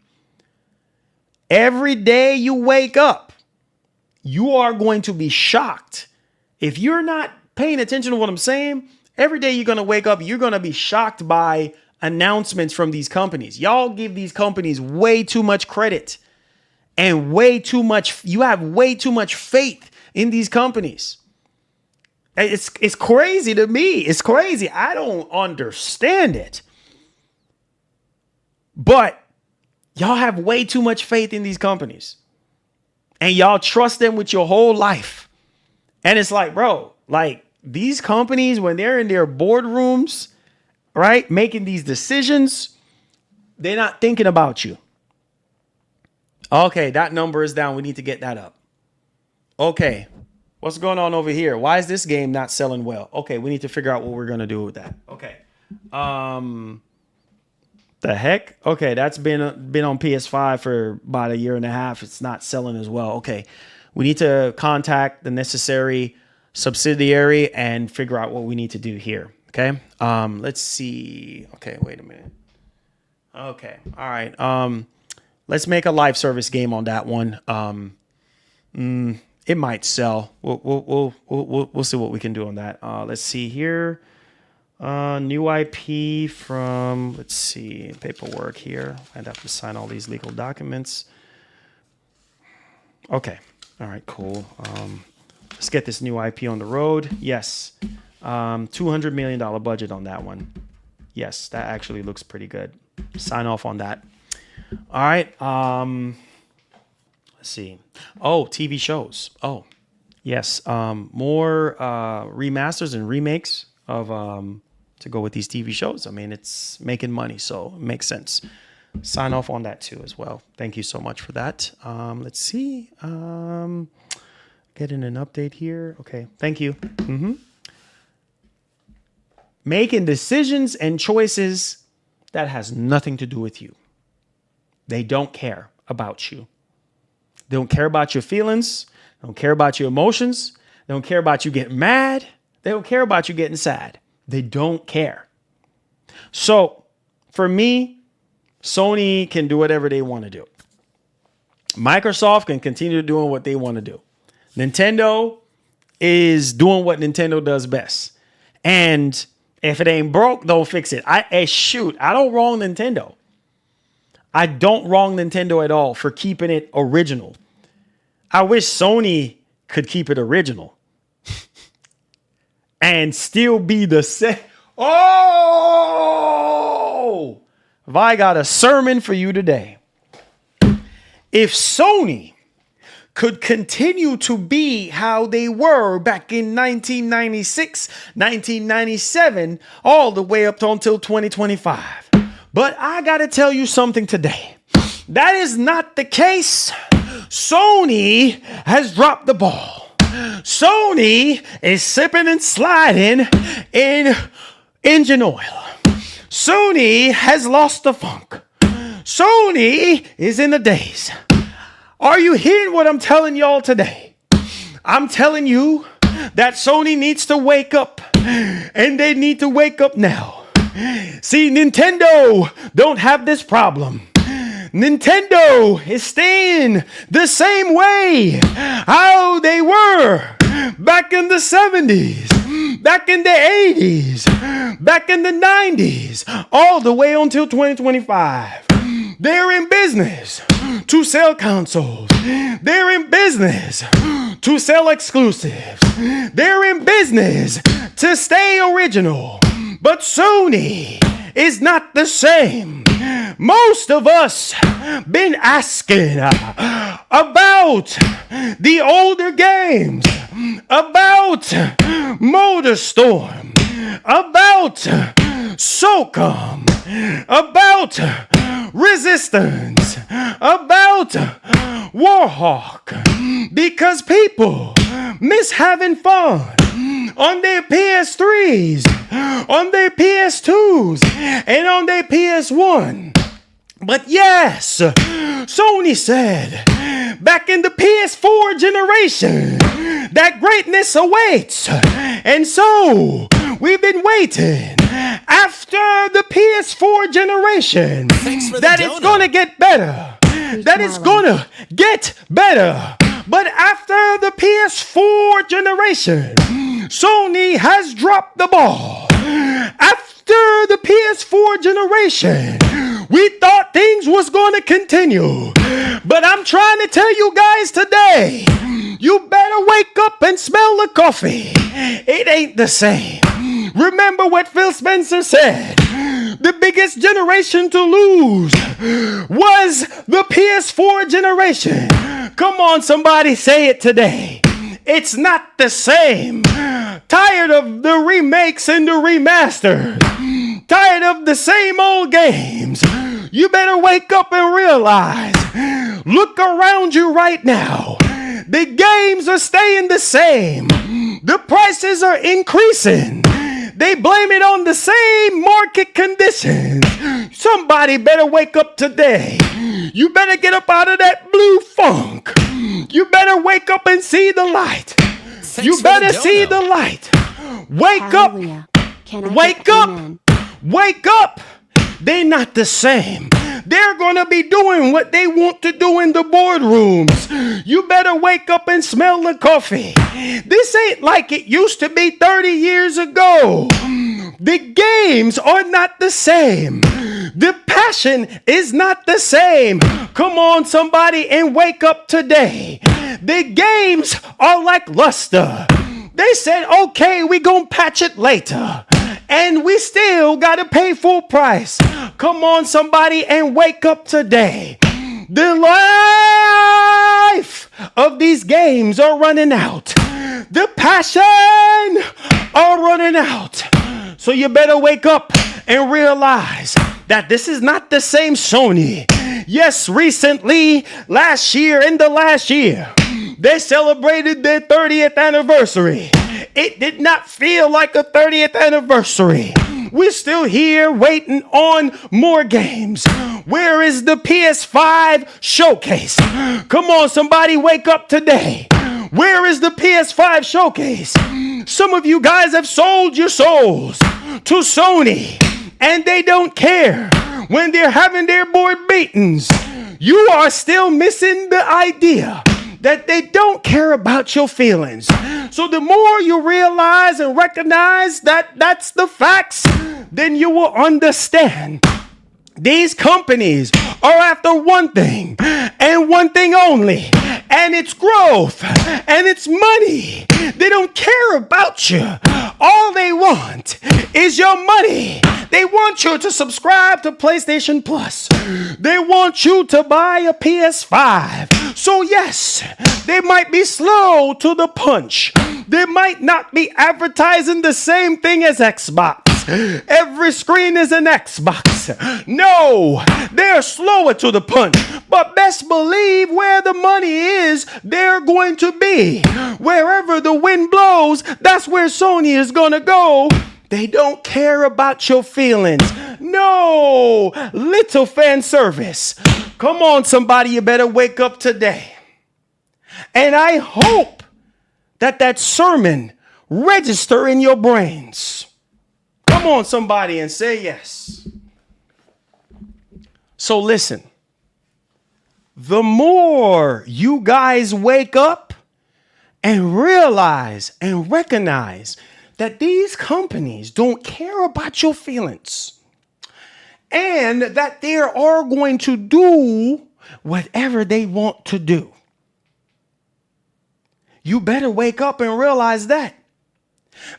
Every day you wake up, you are going to be shocked. If you're not paying attention to what I'm saying, every day you're going to wake up, you're going to be shocked by announcements from these companies. Y'all give these companies way too much credit and you have way too much faith in these companies. It's crazy to me. It's crazy. I don't understand it. But y'all have way too much faith in these companies. And y'all trust them with your whole life. And it's like, bro, like these companies, when they're in their boardrooms, right, making these decisions, they're not thinking about you. Okay, that number is down. We need to get that up. Okay, what's going on over here? Why is this game not selling well? Okay, we need to figure out what we're going to do with that. Okay. The heck? Okay, that's been on PS5 for about a year and a half. It's not selling as well. Okay, we need to contact the necessary subsidiary and figure out what we need to do here. Okay. Let's see. Okay. Wait a minute. Okay. All right. Let's make a live service game on that one. It might sell. We'll see what we can do on that. Let's see here. New IP from, let's see, paperwork here. I'd have to sign all these legal documents. Okay. All right, cool. Let's get this new IP on the road. Yes. $200 million budget on that one. Yes, that actually looks pretty good. Sign off on that. All right. Let's see. Oh, TV shows. Oh, yes. More remasters and remakes of to go with these TV shows. I mean, it's making money, so it makes sense. Sign off on that too as well. Thank you so much for that. Let's see. Getting an update here. Okay. Thank you. Making decisions and choices that has nothing to do with you. They don't care about you. They don't care about your feelings. They don't care about your emotions. They don't care about you getting mad. They don't care about you getting sad. They don't care. So for me, Sony can do whatever they want to do. Microsoft can continue doing what they want to do. Nintendo is doing what Nintendo does best. And if it ain't broke, don't fix it. I don't wrong Nintendo. I don't wrong Nintendo at all for keeping it original. I wish Sony could keep it original and still be the same. Oh, have I got a sermon for you today? If Sony could continue to be how they were back in 1996, 1997, all the way up until 2025. But I got to tell you something today. That is not the case. Sony has dropped the ball. Sony is sipping and sliding in engine oil. Sony has lost the funk. Sony is in the daze. Are you hearing what I'm telling y'all today? I'm telling you that Sony needs to wake up, and they need to wake up now. See, Nintendo don't have this problem. Nintendo is staying the same way how they were back in the 70s, back in the 80s, back in the 90s, all the way until 2025. They're in business to sell consoles. They're in business to sell exclusives. They're in business to stay original. But Sony is not the same. Most of us been asking about the older games, about MotorStorm, about SOCOM, about Resistance, about Warhawk, because people miss having fun on their PS3s, on their PS2s, and on their PS1. But yes, Sony said back in the PS4 generation that greatness awaits. And so we've been waiting after the PS4 generation that it's going to get better. That it's going to get better. But after the PS4 generation, Sony has dropped the ball. After the PS4 generation, we thought things was going to continue. But I'm trying to tell you guys today, you better wake up and smell the coffee. It ain't the same. Remember what Phil Spencer said. The biggest generation to lose was the PS4 generation. Come on, somebody say it today. It's not the same. Tired of the remakes and the remasters. Tired of the same old games. You better wake up and realize. Look around you right now. The games are staying the same. The prices are increasing. They blame it on the same market conditions. Somebody better wake up today. You better get up out of that blue funk. You better wake up and see the light. You better see the light. Wake up. Wake up. Wake up. They're not the same. They're going to be doing what they want to do in the boardrooms. You better wake up and smell the coffee. This ain't like it used to be 30 years ago. The games are not the same. The passion is not the same. Come on, somebody, and wake up today. The games are like luster. They said, okay, we gonna patch it later. And we still gotta pay full price. Come on, somebody, and wake up today. The life of these games are running out. The passion are running out. So you better wake up and realize that this is not the same Sony. Yes, recently, last year, they celebrated their 30th anniversary. It did not feel like a 30th anniversary. We're still here waiting on more games. Where is the PS5 showcase? Come on, somebody, wake up today. Where is the PS5 showcase? Some of you guys have sold your souls to Sony, and they don't care when they're having their board meetings. You are still missing the idea that they don't care about your feelings. So the more you realize and recognize that that's the facts, then you will understand. These companies are after one thing and one thing only, and it's growth and it's money. They don't care about you. All they want is your money. They want you to subscribe to PlayStation Plus. They want you to buy a PS5. So yes, they might be slow to the punch. They might not be advertising the same thing as Xbox. Every screen is an Xbox. No, they're slower to the punch. But best believe where the money is, they're going to be. Wherever the wind blows, that's where Sony is going to go. They don't care about your feelings. No, little fan service. Come on, somebody, you better wake up today. And I hope that sermon register in your brains. Come on, somebody, and say yes. So listen, the more you guys wake up and realize and recognize that these companies don't care about your feelings and that they are going to do whatever they want to do, you better wake up and realize that,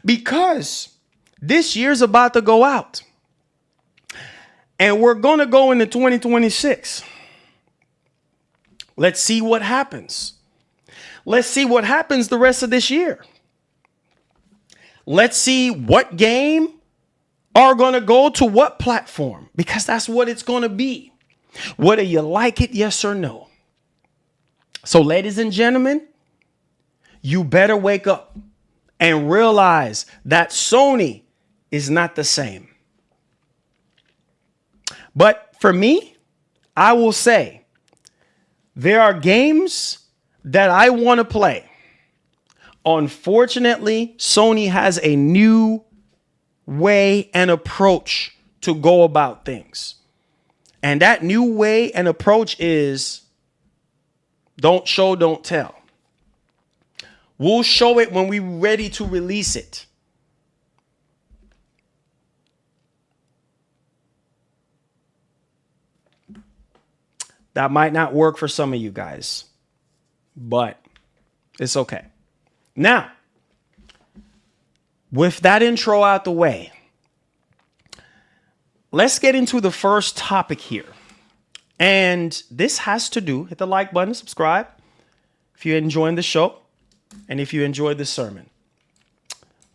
because this year's about to go out and we're going to go into 2026. Let's see what happens. Let's see what happens the rest of this year. Let's see what game are going to go to what platform, because that's what it's going to be. Whether you like it, yes or no. So, ladies and gentlemen, you better wake up and realize that Sony is not the same. But for me, I will say there are games that I want to play. Unfortunately, Sony has a new way and approach to go about things. And that new way and approach is don't show, don't tell. We'll show it when we're ready to release it. That might not work for some of you guys, but it's okay. Now, with that intro out the way, let's get into the first topic here. And this has to do, hit the like button, subscribe if you're enjoying the show and if you enjoyed the sermon.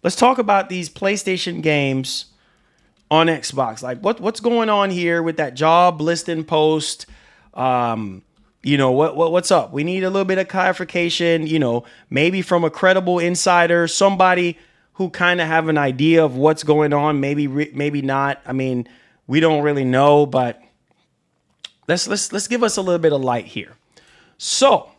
Let's talk about these PlayStation games on Xbox. Like what's going on here with that job listing post? What's up? We need a little bit of clarification, maybe from a credible insider, somebody who kind of have an idea of what's going on. Maybe not. I mean, we don't really know, but let's give us a little bit of light here. So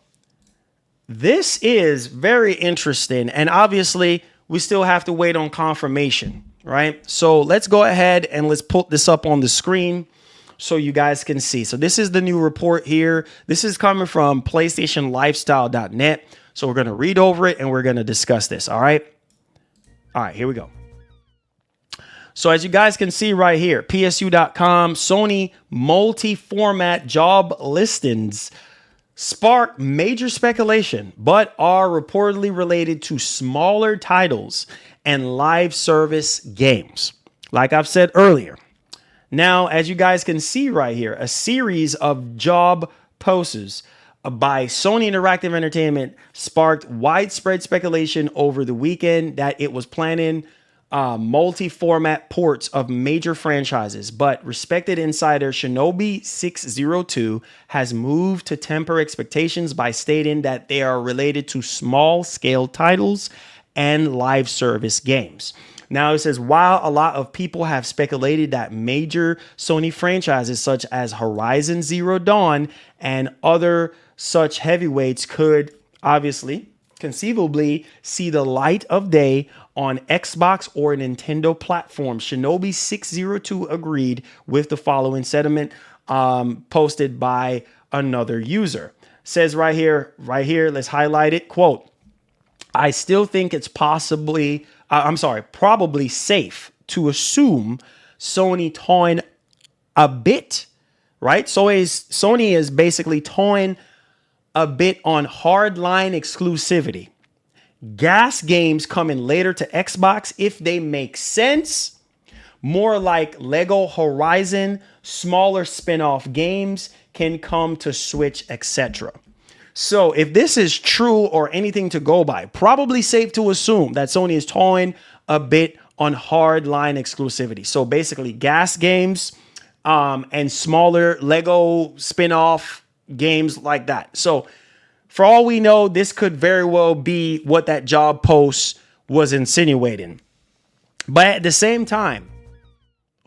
this is very interesting, and obviously we still have to wait on confirmation, right? So let's go ahead and let's put this up on the screen so you guys can see. So this is the new report here. This is coming from PlayStationLifestyle.net. So we're going to read over it and we're going to discuss this. All right. All right, here we go. So as you guys can see right here, PSU.com, Sony multi-format job listings spark major speculation, but are reportedly related to smaller titles and live service games. Like I've said earlier. Now, as you guys can see right here, a series of job posts by Sony Interactive Entertainment sparked widespread speculation over the weekend that it was planning multi-format ports of major franchises, but respected insider Shinobi 602 has moved to temper expectations by stating that they are related to small-scale titles and live service games. Now it says, while a lot of people have speculated that major Sony franchises such as Horizon Zero Dawn and other such heavyweights could obviously conceivably see the light of day on Xbox or Nintendo platforms, Shinobi 602 agreed with the following sentiment posted by another user. Says right here, let's highlight it. Quote, I still think it's probably safe to assume Sony toying a bit, right? So Sony is basically toying a bit on hardline exclusivity. Gas games coming later to Xbox if they make sense. More like Lego Horizon, smaller spin-off games can come to Switch, etc. So if this is true or anything to go by, probably safe to assume that Sony is toying a bit on hardline exclusivity. So basically gas games and smaller Lego spin-off games like that. So for all we know, this could very well be what that job post was insinuating. But at the same time,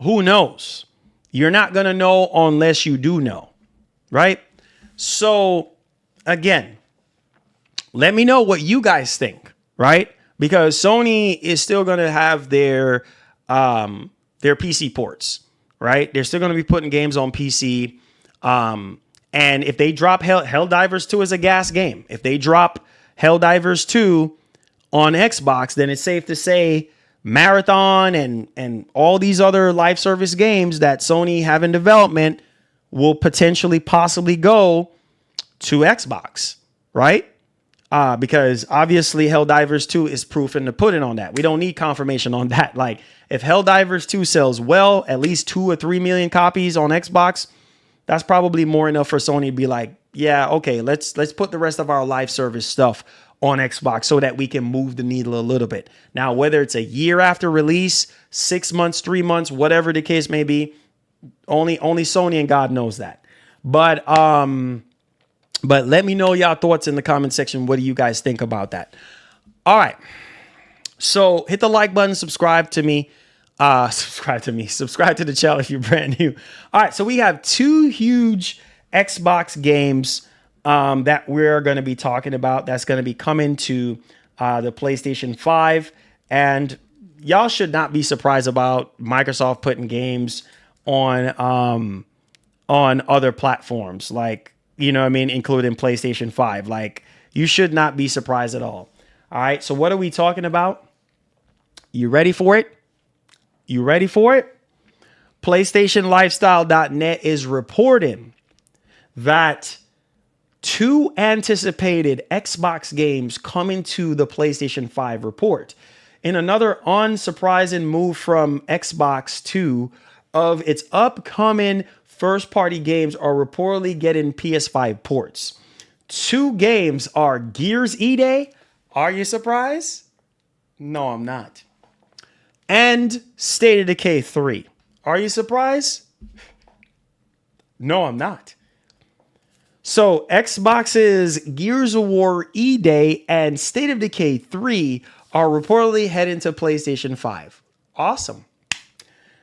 who knows? You're not going to know unless you do know, right? So again, let me know what you guys think, right? Because Sony is still going to have their PC ports, right? They're still going to be putting games on PC. And if they drop Helldivers 2 as a gas game, if they drop Helldivers 2 on Xbox, then it's safe to say Marathon and all these other live service games that Sony have in development will potentially possibly go to Xbox, right? Because obviously Helldivers 2 is proof in the pudding on that. We don't need confirmation on that. Like if Helldivers 2 sells well, at least 2 or 3 million copies on Xbox, that's probably more enough for Sony to be like, yeah, okay, let's put the rest of our live service stuff on Xbox so that we can move the needle a little bit. Now, whether it's a year after release, 6 months, 3 months, whatever the case may be, only Sony and God knows that. But let me know y'all thoughts in the comment section. What do you guys think about that? All right. So hit the like button, subscribe to the channel if you're brand new. All right, so we have 2 huge Xbox games that we're going to be talking about. That's going to be coming to the PlayStation 5. And y'all should not be surprised about Microsoft putting games on other platforms, like, you know what I mean, including PlayStation 5. Like, you should not be surprised at all. All right, so what are we talking about? You ready for it? You ready for it? PlayStationLifestyle.net is reporting that 2 anticipated Xbox games coming to the PlayStation 5 report. In another unsurprising move from Xbox 2, of its upcoming first-party games are reportedly getting PS5 ports. 2 games are Gears E-Day. Are you surprised? No, I'm not. And State of Decay 3. Are you surprised? No, I'm not. So Xbox's Gears of War E-Day and State of Decay 3 are reportedly heading to PlayStation 5. Awesome.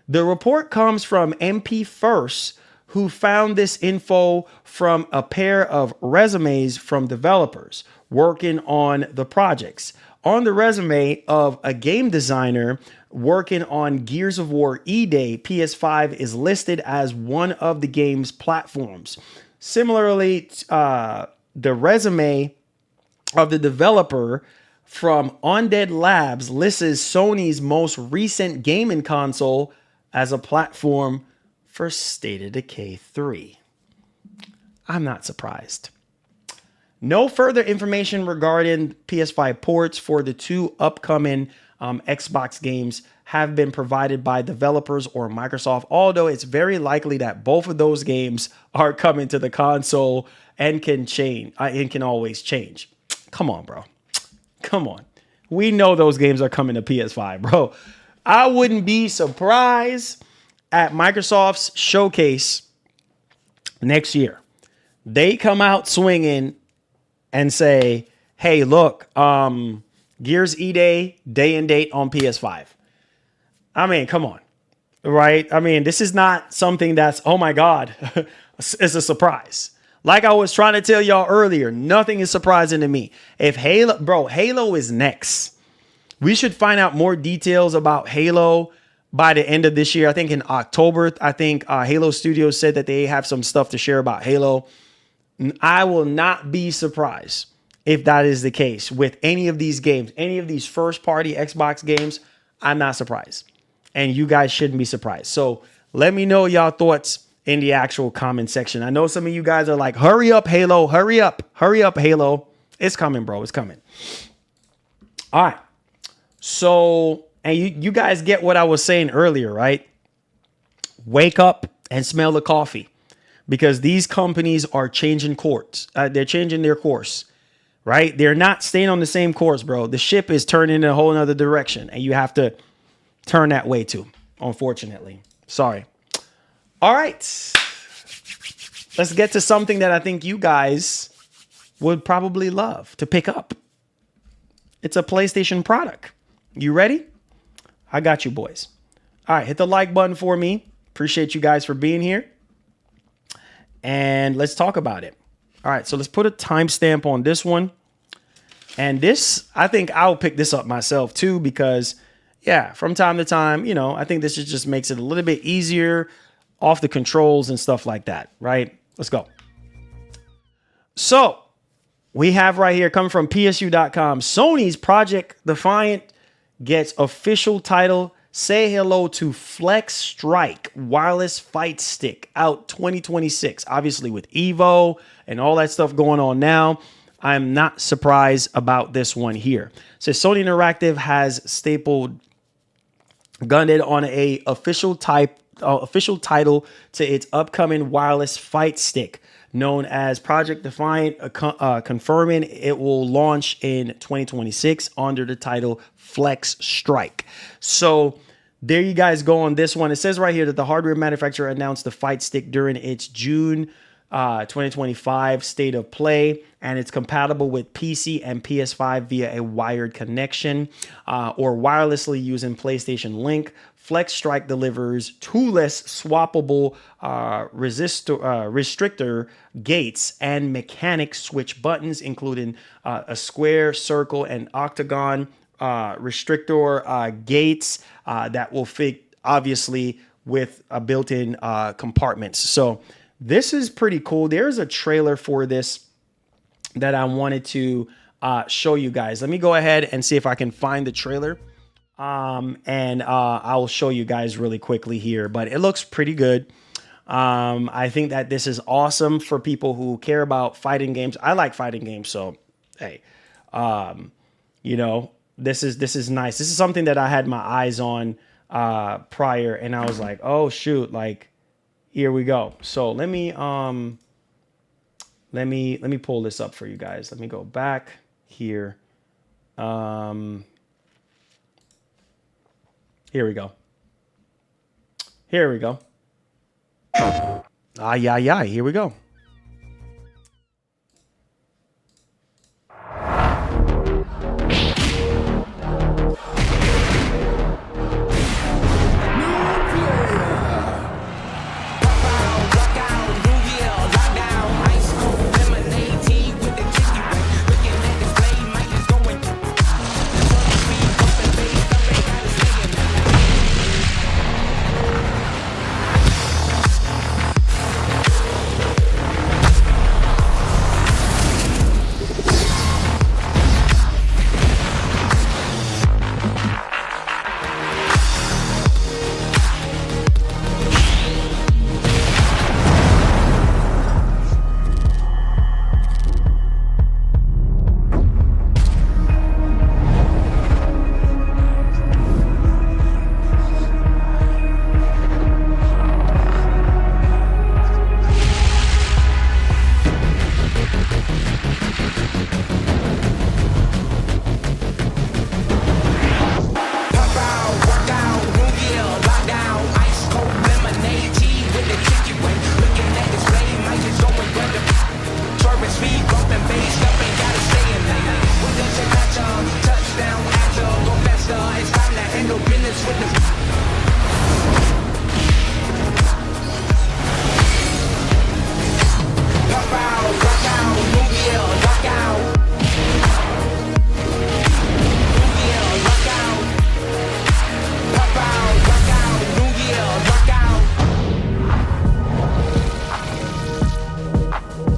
The report comes from MP First, who found this info from a pair of resumes from developers working on the projects. On the resume of a game designer working on Gears of War E-Day, PS5 is listed as one of the game's platforms. Similarly, the resume of the developer from Undead Labs lists Sony's most recent gaming console as a platform for State of Decay 3. I'm not surprised. No further information regarding PS5 ports for the two upcoming Xbox games have been provided by developers or Microsoft, although it's very likely that both of those games are coming to the console and can change and can always change. Come on, bro. Come on. We know those games are coming to PS5, bro. I wouldn't be surprised at Microsoft's showcase next year. They come out swinging and say, hey, look, Gears E-Day, day and date on PS5. I mean, come on, right? I mean, this is not something that's, oh my God, it's a surprise. Like I was trying to tell y'all earlier, nothing is surprising to me. If Halo is next. We should find out more details about Halo by the end of this year. I think in October, Halo Studios said that they have some stuff to share about Halo. I will not be surprised if that is the case with any of these games, any of these first party Xbox games. I'm not surprised. And you guys shouldn't be surprised. So let me know y'all thoughts in the actual comment section. I know some of you guys are like, hurry up, Halo, hurry up, Halo. It's coming, bro. It's coming. All right. So, and you guys get what I was saying earlier, right? Wake up and smell the coffee. Because these companies are changing course. They're changing their course, right? They're not staying on the same course, bro. The ship is turning in a whole nother direction, and you have to turn that way too, unfortunately. Sorry. All right. Let's get to something that I think you guys would probably love to pick up. It's a PlayStation product. You ready? I got you, boys. All right, hit the like button for me. Appreciate you guys for being here. And let's talk about it. All right, so let's put a timestamp on this one. And this, I think I'll pick this up myself too, because yeah, from time to time, I think this just makes it a little bit easier off the controls and stuff like that, right? Let's go. So we have right here, coming from PSU.com, Sony's Project Defiant gets official title. Say hello to FlexStrike wireless fight stick, out 2026. Obviously with Evo and all that stuff going on now, I'm not surprised about this one here. So Sony Interactive has gunned it on a official title to its upcoming wireless fight stick, known as Project Defiant, confirming it will launch in 2026 under the title FlexStrike. So there you guys go on this one. It says right here that the hardware manufacturer announced the fight stick during its June 2025 state of play, and it's compatible with PC and PS5 via a wired connection or wirelessly using PlayStation Link. FlexStrike delivers toolless swappable restrictor gates and mechanic switch buttons, including a square, circle, and octagon restrictor gates that will fit obviously with a built-in compartments. So this is pretty cool. There's a trailer for this that I wanted to show you guys. Let me go ahead and see if I can find the trailer. And I'll show you guys really quickly here, but it looks pretty good. I think that this is awesome for people who care about fighting games. I like fighting games, so hey, this is nice. This is something that I had my eyes on prior, and I was like, oh shoot, like here we go. So let me pull this up for you guys. Let me go back here. Here we go. Here we go. Yeah. Here we go.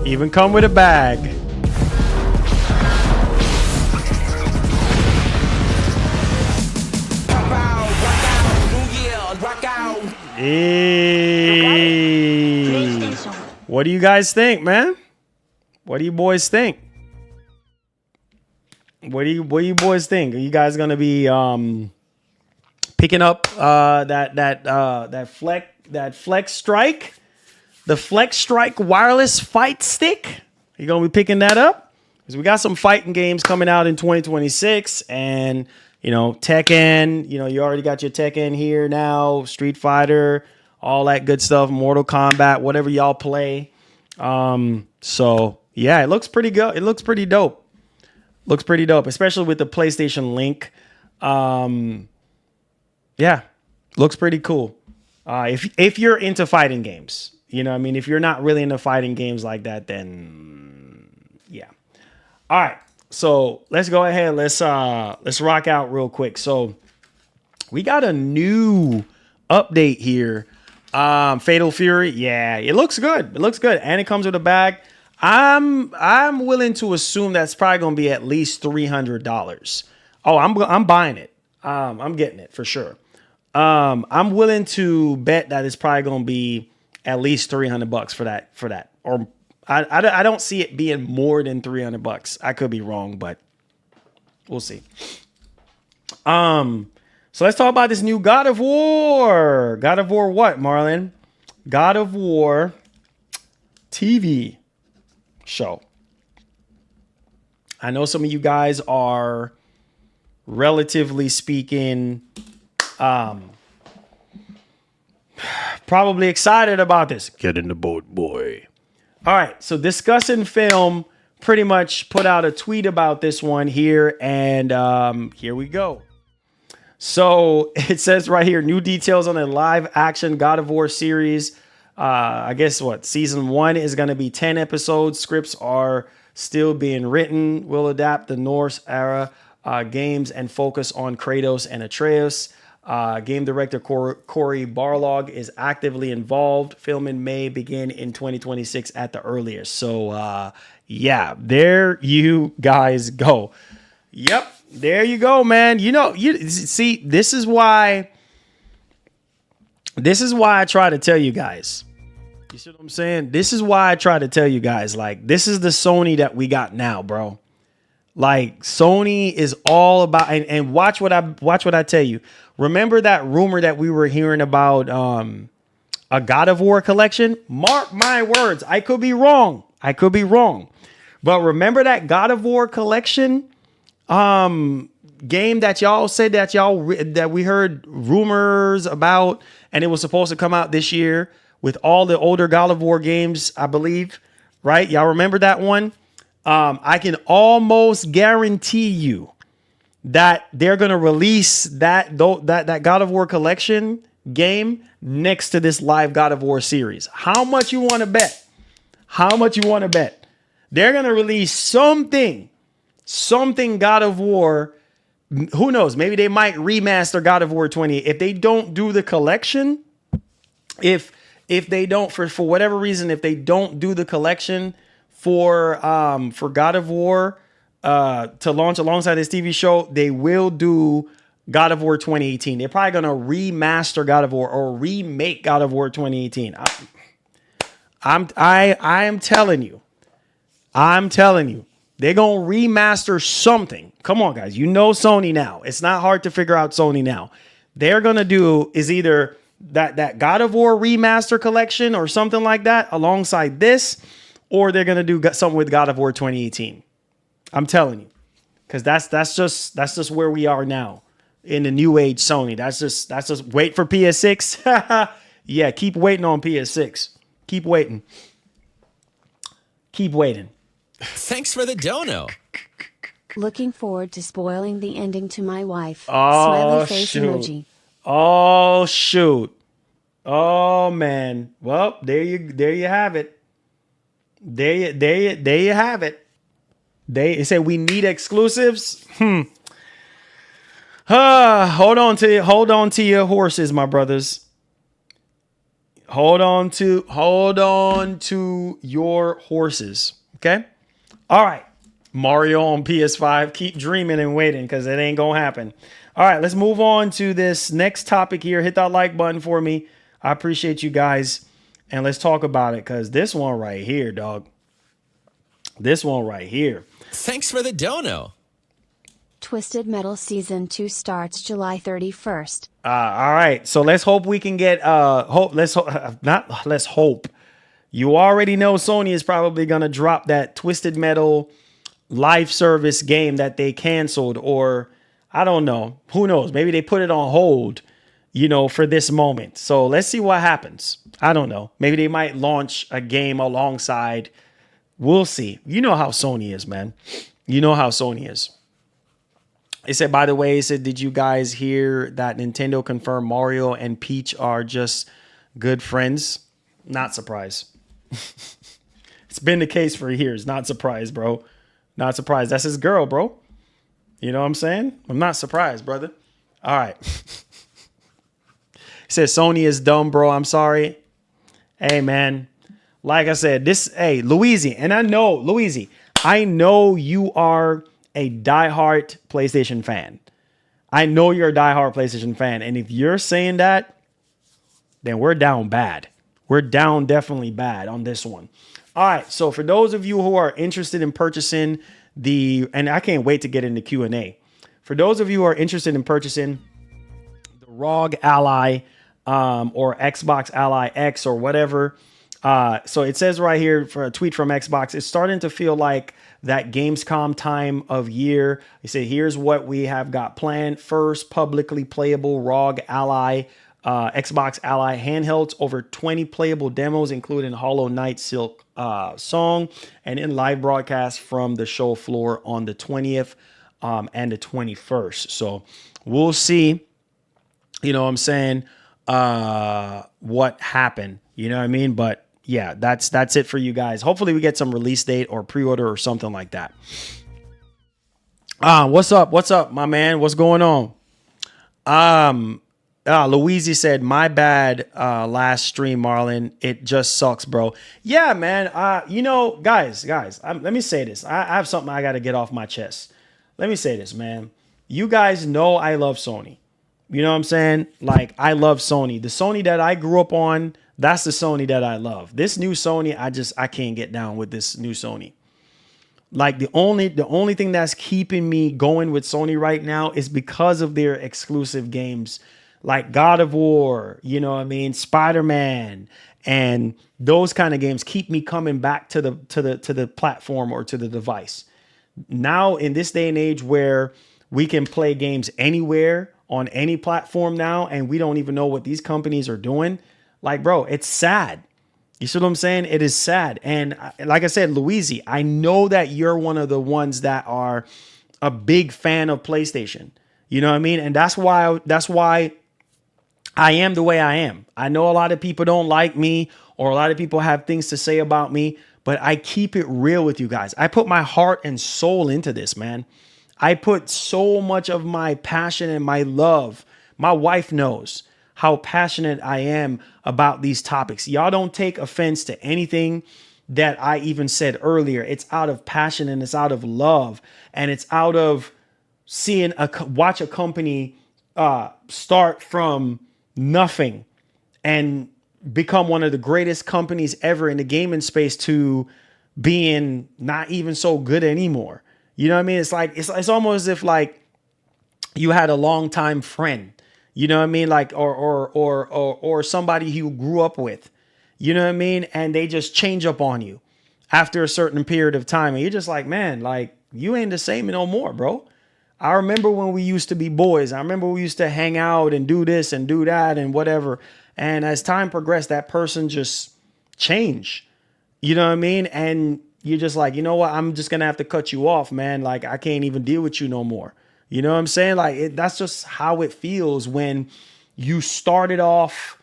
Even come with a bag. Hey. What do you guys think, man? What do you boys think? What do you boys think? Are you guys gonna be picking up that FlexStrike? The FlexStrike wireless fight stick. You gonna be picking that up? Because we got some fighting games coming out in 2026, and you know, Tekken. You know, you already got your Tekken here now, Street Fighter, all that good stuff, Mortal Kombat, whatever y'all play. So yeah, it looks pretty good. It looks pretty dope. Looks pretty dope, especially with the PlayStation Link. Yeah, looks pretty cool. If you're into fighting games. You know what I mean? If you're not really into fighting games like that, then yeah. All right. So let's go ahead. Let's rock out real quick. So we got a new update here. Fatal Fury. Yeah, it looks good. It looks good. And it comes with a bag. I'm willing to assume that's probably gonna be at least $300. Oh, I'm buying it. I'm getting it for sure. I'm willing to bet that it's probably gonna be at least $300 for that. Or I don't see it being more than $300. I could be wrong, but we'll see. So let's talk about this new God of War. God of War what, Marlin? God of War TV show. I know some of you guys are, relatively speaking, probably excited about this. Get in the boat, boy. All right. So Discussing Film pretty much put out a tweet about this one here. And here we go. So it says right here, new details on the live action God of War series. I guess what? Season 1 is going to be 10 episodes. Scripts are still being written. Will adapt the Norse era games and focus on Kratos and Atreus. Game director Corey Barlog is actively involved. Filming may begin in 2026 at the earliest. So, yeah, there you guys go. Yep, there you go, man. You know, you see, this is why I try to tell you guys. You see what I'm saying? This is why I try to tell you guys, like, this is the Sony that we got now, bro. Like, Sony is all about, and watch what I tell you. Remember that rumor that we were hearing about a God of War collection? Mark my words, I could be wrong. But remember that God of War collection game that y'all said that we heard rumors about, and it was supposed to come out this year with all the older God of War games, I believe, right? Y'all remember that one? I can almost guarantee you that they're going to release that God of War collection game next to this live God of War series. How much you want to bet? They're going to release something God of War. Who knows? Maybe they might remaster God of War 20. If they don't do the collection, if they don't, for whatever reason, if they don't do the collection for God of War to launch alongside this TV show, they will do God of War 2018. They're probably gonna remaster God of War or remake God of War 2018. I am telling you, they're gonna remaster something. Come on, guys, you know Sony now. It's not hard to figure out Sony now. They're gonna do is either that God of War remaster collection or something like that alongside this, or they're gonna do something with God of War 2018. I'm telling you, because that's just where we are now in the new age Sony. That's just wait for PS6. Yeah, keep waiting on PS6. Keep waiting. Thanks for the dono. Looking forward to spoiling the ending to my wife. Oh, Smiley face shoot. emoji. Oh shoot. Oh man. Well, there you have it. There you have it. They say we need exclusives. Hold on to your horses, my brothers. Hold on to your horses. Okay? All right. Mario on PS5. Keep dreaming and waiting because it ain't gonna happen. All right, let's move on to this next topic here. Hit that like button for me. I appreciate you guys. And let's talk about it because this one right here, dog. This one right here. Thanks for the dono. Twisted Metal Season 2 starts July 31st. All right, so let's hope we can get let's hope. You already know Sony is probably gonna drop that Twisted Metal live service game that they canceled, or I don't know. Who knows? Maybe they put it on hold, for this moment. So let's see what happens. I don't know. Maybe they might launch a game alongside. We'll see. You know how Sony is, man. You know how Sony is. It said, by the way, did you guys hear that Nintendo confirmed Mario and Peach are just good friends? Not surprised. It's been the case for years. Not surprised, bro. Not surprised. That's his girl, bro. You know what I'm saying? I'm not surprised, brother. All right. It says Sony is dumb, bro. I'm sorry. Hey, man. Like I said, Louise, and I know, Louise, I know you are a diehard PlayStation fan. I know you're a diehard PlayStation fan. And if you're saying that, then we're down bad. We're down definitely bad on this one. All right. So for those of you who are interested in purchasing and I can't wait to get into Q&A. For those of you who are interested in purchasing the ROG Ally or Xbox Ally X or whatever. So it says right here for a tweet from Xbox, it's starting to feel like that Gamescom time of year. They say, here's what we have got planned. First, publicly playable ROG Ally, Xbox Ally handhelds, over 20 playable demos, including Hollow Knight Silk Song, and in live broadcast from the show floor on the 20th and the 21st. So we'll see, what I'm saying, what happened, you know what I mean? But yeah, that's it for you guys. Hopefully we get some release date or pre-order or something like that. What's up, my man? What's going on? Louise said, my bad, last stream, Marlin. It just sucks, bro. Yeah, man. Guys, let me say this. I have something I got to get off my chest. Let me say this, man. You guys know I love Sony. You know what I'm saying? Like, I love Sony. The Sony that I grew up on, that's the Sony that I love. This new Sony, I can't get down with this new Sony. Like, the only thing that's keeping me going with Sony right now is because of their exclusive games. Like God of War, you know what I mean? Spider-Man, and those kind of games keep me coming back to the platform or to the device. Now, in this day and age where we can play games anywhere on any platform now, and we don't even know what these companies are doing, like, bro, it's sad. You see what I'm saying? It is sad. And like I said, Louise, I know that you're one of the ones that are a big fan of PlayStation. You know what I mean? And that's why I am the way I am. I know a lot of people don't like me, or a lot of people have things to say about me, but I keep it real with you guys. I put my heart and soul into this, man. I put so much of my passion and my love. My wife knows how passionate I am about these topics. Y'all don't take offense to anything that I even said earlier. It's out of passion, and it's out of love, and it's out of watch a company start from nothing and become one of the greatest companies ever in the gaming space to being not even so good anymore. You know what I mean? It's like, it's almost as if like you had a longtime friend, you know what I mean? Like, or somebody you grew up with, you know what I mean? And they just change up on you after a certain period of time. And you're just like, man, like, you ain't the same no more, bro. I remember when we used to be boys. I remember we used to hang out and do this and do that and whatever. And as time progressed, that person just changed. You know what I mean? And you're just like, you know what? I'm just going to have to cut you off, man. Like, I can't even deal with you no more. You know what I'm saying? Like, that's just how it feels when you started off,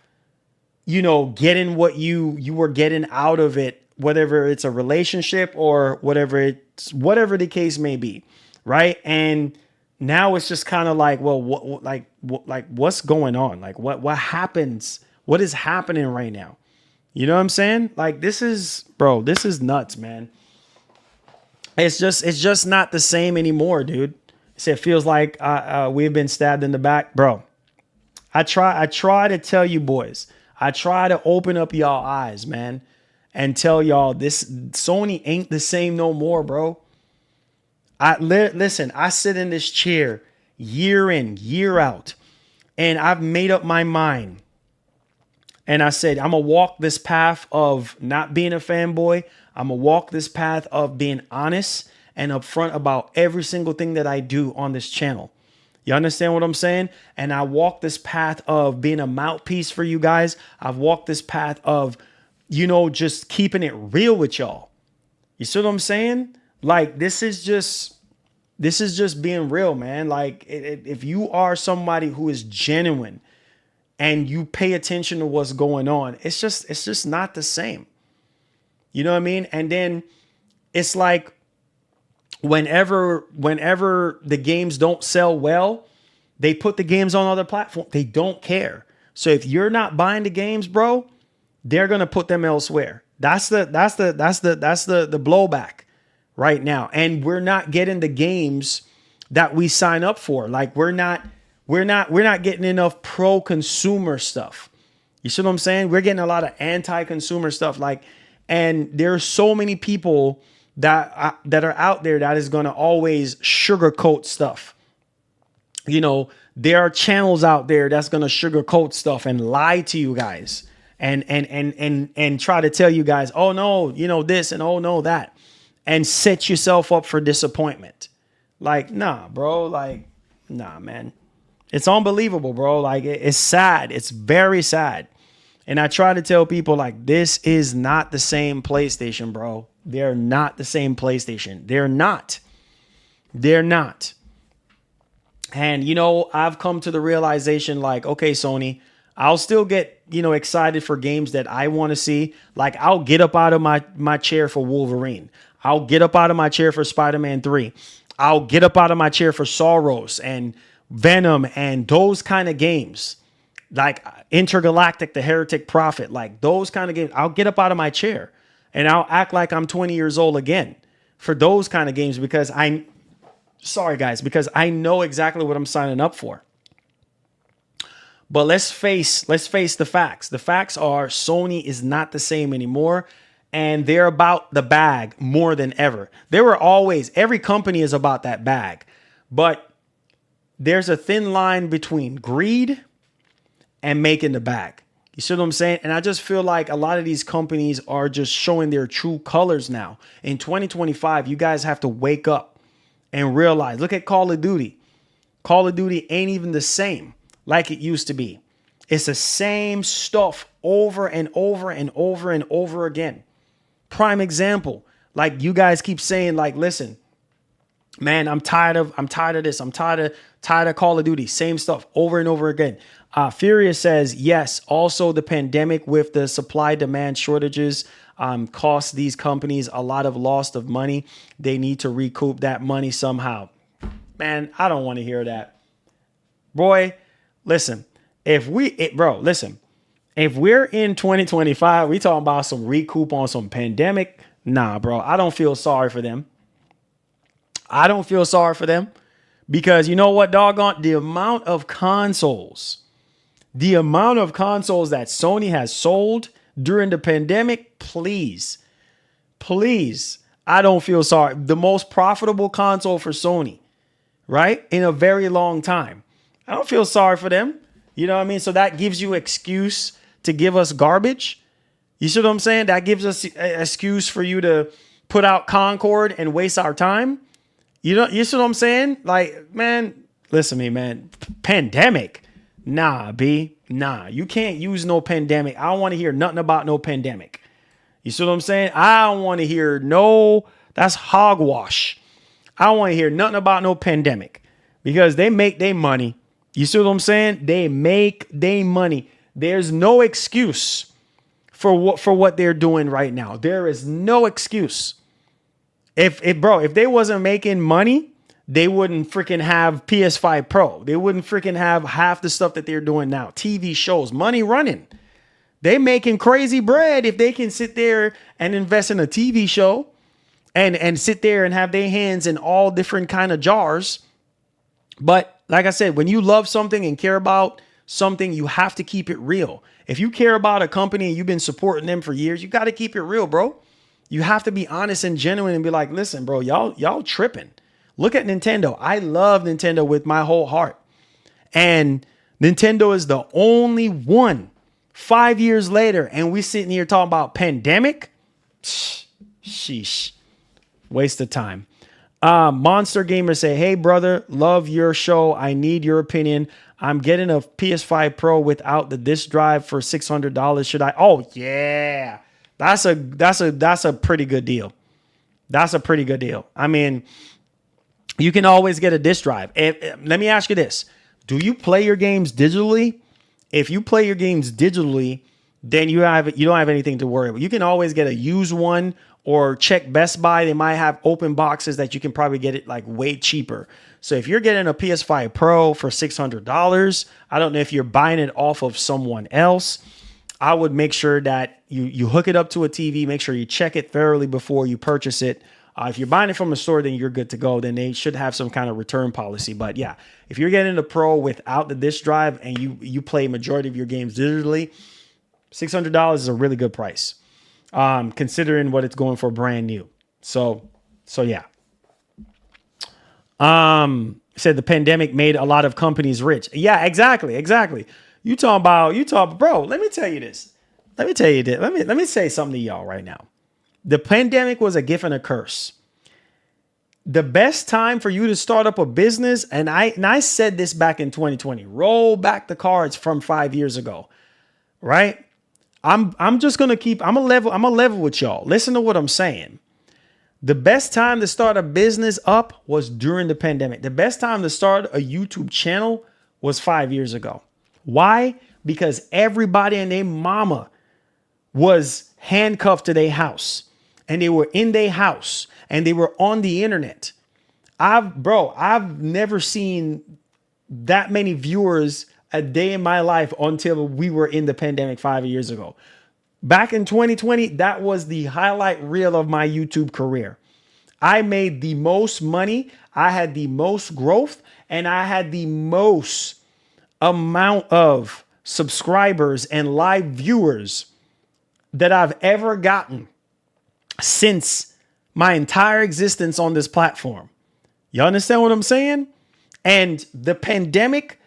you know, getting what you were getting out of it, whatever it's a relationship or whatever the case may be, right? And now it's just kind of like, well, what's going on? Like, what happens? What is happening right now? You know what I'm saying? Like, this is nuts, man. It's just not the same anymore, dude. It feels like we've been stabbed in the back, bro. I try to tell you boys. I try to open up y'all eyes, man, and tell y'all this Sony ain't the same no more, bro. Listen, I sit in this chair year in, year out, and I've made up my mind. And I said, I'm going to walk this path of not being a fanboy. I'm going to walk this path of being honest and upfront about every single thing that I do on this channel. You understand what I'm saying? And I walk this path of being a mouthpiece for you guys. I've walked this path of, you know, just keeping it real with y'all. You see what I'm saying? Like, this is just being real, man. Like, if you are somebody who is genuine and you pay attention to what's going on, it's just not the same. You know what I mean? And then it's like whenever the games don't sell well, they put the games on other platforms. They don't care. So if you're not buying the games, bro, they're gonna put them elsewhere. That's the blowback right now. And we're not getting the games that we sign up for. Like, we're not getting enough pro-consumer stuff. You see what I'm saying? We're getting a lot of anti-consumer stuff. Like, and there's so many people that are out there that is going to always sugarcoat stuff. You know, there are channels out there that's going to sugarcoat stuff and lie to you guys and try to tell you guys, oh no, you know, this and oh no, that, and set yourself up for disappointment. Like, nah, bro. Like, nah, man. It's unbelievable, bro. Like, it's sad. It's very sad. And I try to tell people, like, this is not the same PlayStation, bro. They're not the same PlayStation. They're not. And, you know, I've come to the realization, like, okay, Sony, I'll still get, you know, excited for games that I want to see. Like, I'll get up out of my chair for Wolverine. I'll get up out of my chair for Spider-Man 3. I'll get up out of my chair for Soros and Venom and those kind of games, like Intergalactic, the Heretic Prophet, like those kind of games. I'll get up out of my chair and I'll act like I'm 20 years old again for those kind of games because because I know exactly what I'm signing up for. But let's face the facts. The facts are Sony is not the same anymore. And they're about the bag more than ever. Every company is about that bag. But there's a thin line between greed and making the bag. You see what I'm saying? And I just feel like a lot of these companies are just showing their true colors now. In 2025, you guys have to wake up and realize, look at Call of Duty. Call of Duty ain't even the same like it used to be. It's the same stuff over and over and over and over again. Prime example, like you guys keep saying, like, listen, man, I'm tired of this. I'm tired of Call of Duty. Same stuff over and over again. Furious says, yes, also the pandemic with the supply demand shortages cost these companies a lot of loss of money. They need to recoup that money somehow. Man, I don't want to hear that. Boy, listen, if we're in 2025, we talking about some recoup on some pandemic. Nah, bro, I don't feel sorry for them. I don't feel sorry for them because you know what, doggone, the amount of consoles that Sony has sold during the pandemic, please, I don't feel sorry. The most profitable console for Sony, right? In a very long time. I don't feel sorry for them. You know what I mean? So that gives you excuse to give us garbage. You see what I'm saying? That gives us an excuse for you to put out Concord and waste our time. You see what I'm saying? Like, man, listen to me, man. Pandemic. Nah, B. Nah, you can't use no pandemic. I don't want to hear nothing about no pandemic. You see what I'm saying? I don't want to hear that's hogwash. I don't want to hear nothing about no pandemic because they make their money. You see what I'm saying? They make their money. There's no excuse for what they're doing right now. There is no excuse. If they wasn't making money, they wouldn't freaking have PS5 Pro. They wouldn't freaking have half the stuff that they're doing now. TV shows, money running. They making crazy bread if they can sit there and invest in a TV show and sit there and have their hands in all different kind of jars. But like I said, when you love something and care about something, you have to keep it real. If you care about a company and you've been supporting them for years, you got to keep it real, bro. You have to be honest and genuine and be like, listen, bro, y'all tripping. Look at Nintendo. I love Nintendo with my whole heart. And Nintendo is the only one 5 years later. And we sitting here talking about pandemic. Sheesh. Waste of time. Monster Gamer say, hey, brother, love your show. I need your opinion. I'm getting a PS5 Pro without the disc drive for $600. Should I? Oh, yeah. That's a pretty good deal. That's a pretty good deal. I mean, you can always get a disc drive. Let me ask you this. Do you play your games digitally? If you play your games digitally, then you don't have anything to worry about. You can always get a used one or check Best Buy. They might have open boxes that you can probably get it like way cheaper. So if you're getting a PS5 Pro for $600, I don't know if you're buying it off of someone else. I would make sure that you hook it up to a TV. Make sure you check it thoroughly before you purchase it. If you're buying it from a store, then you're good to go. Then they should have some kind of return policy. But yeah, if you're getting the Pro without the disc drive and you play majority of your games digitally, $600 is a really good price, considering what it's going for brand new. So yeah. Said the pandemic made a lot of companies rich. Yeah, exactly. You talking about, bro, let me tell you this. Let me say something to y'all right now. The pandemic was a gift and a curse. The best time for you to start up a business, and I said this back in 2020, roll back the cards from 5 years ago, right? I'm just gonna I'm a level with y'all. Listen to what I'm saying. The best time to start a business up was during the pandemic. The best time to start a YouTube channel was 5 years ago. Why? Because everybody and their mama was handcuffed to their house, and they were in their house and they were on the internet. I've never seen that many viewers a day in my life until we were in the pandemic 5 years ago. Back in 2020, that was the highlight reel of my YouTube career. I made the most money. I had the most growth, and I had the most amount of subscribers and live viewers that I've ever gotten since my entire existence on this platform. You understand what I'm saying? And the pandemic,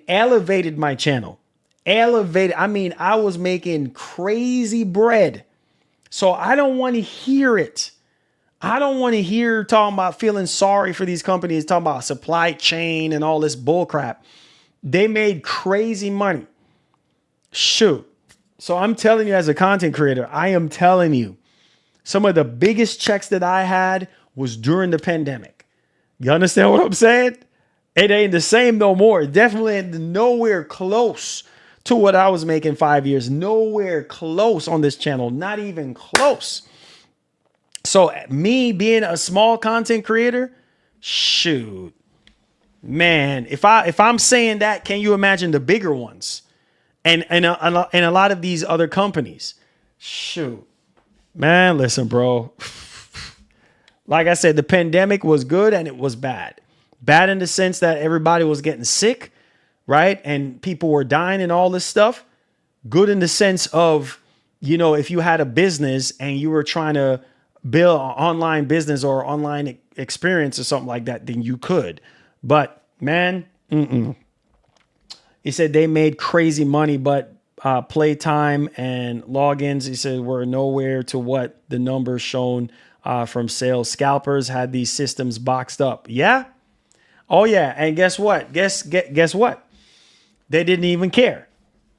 elevated my channel. I was making crazy bread. So I don't want to hear it. I don't want to hear talking about feeling sorry for these companies, talking about supply chain and all this bull crap. They made crazy money. Shoot. So I'm telling you, as a content creator, I am telling you, some of the biggest checks that I had was during the pandemic. You understand what I'm saying? It ain't the same no more. Definitely nowhere close to what I was making 5 years. Nowhere close on this channel. Not even close. So me being a small content creator, shoot, man, if I'm saying that, can you imagine the bigger ones? And a lot of these other companies. Shoot. Man, listen, bro. Like I said, the pandemic was good and it was bad. Bad in the sense that everybody was getting sick, right? And people were dying and all this stuff. Good in the sense of, if you had a business and you were trying to build an online business or online experience or something like that, then you could. But man, He said they made crazy money, but playtime and logins, he said, were nowhere to what the numbers shown from sales. Scalpers had these systems boxed up. Yeah. Oh yeah. And guess what? Guess what? They didn't even care.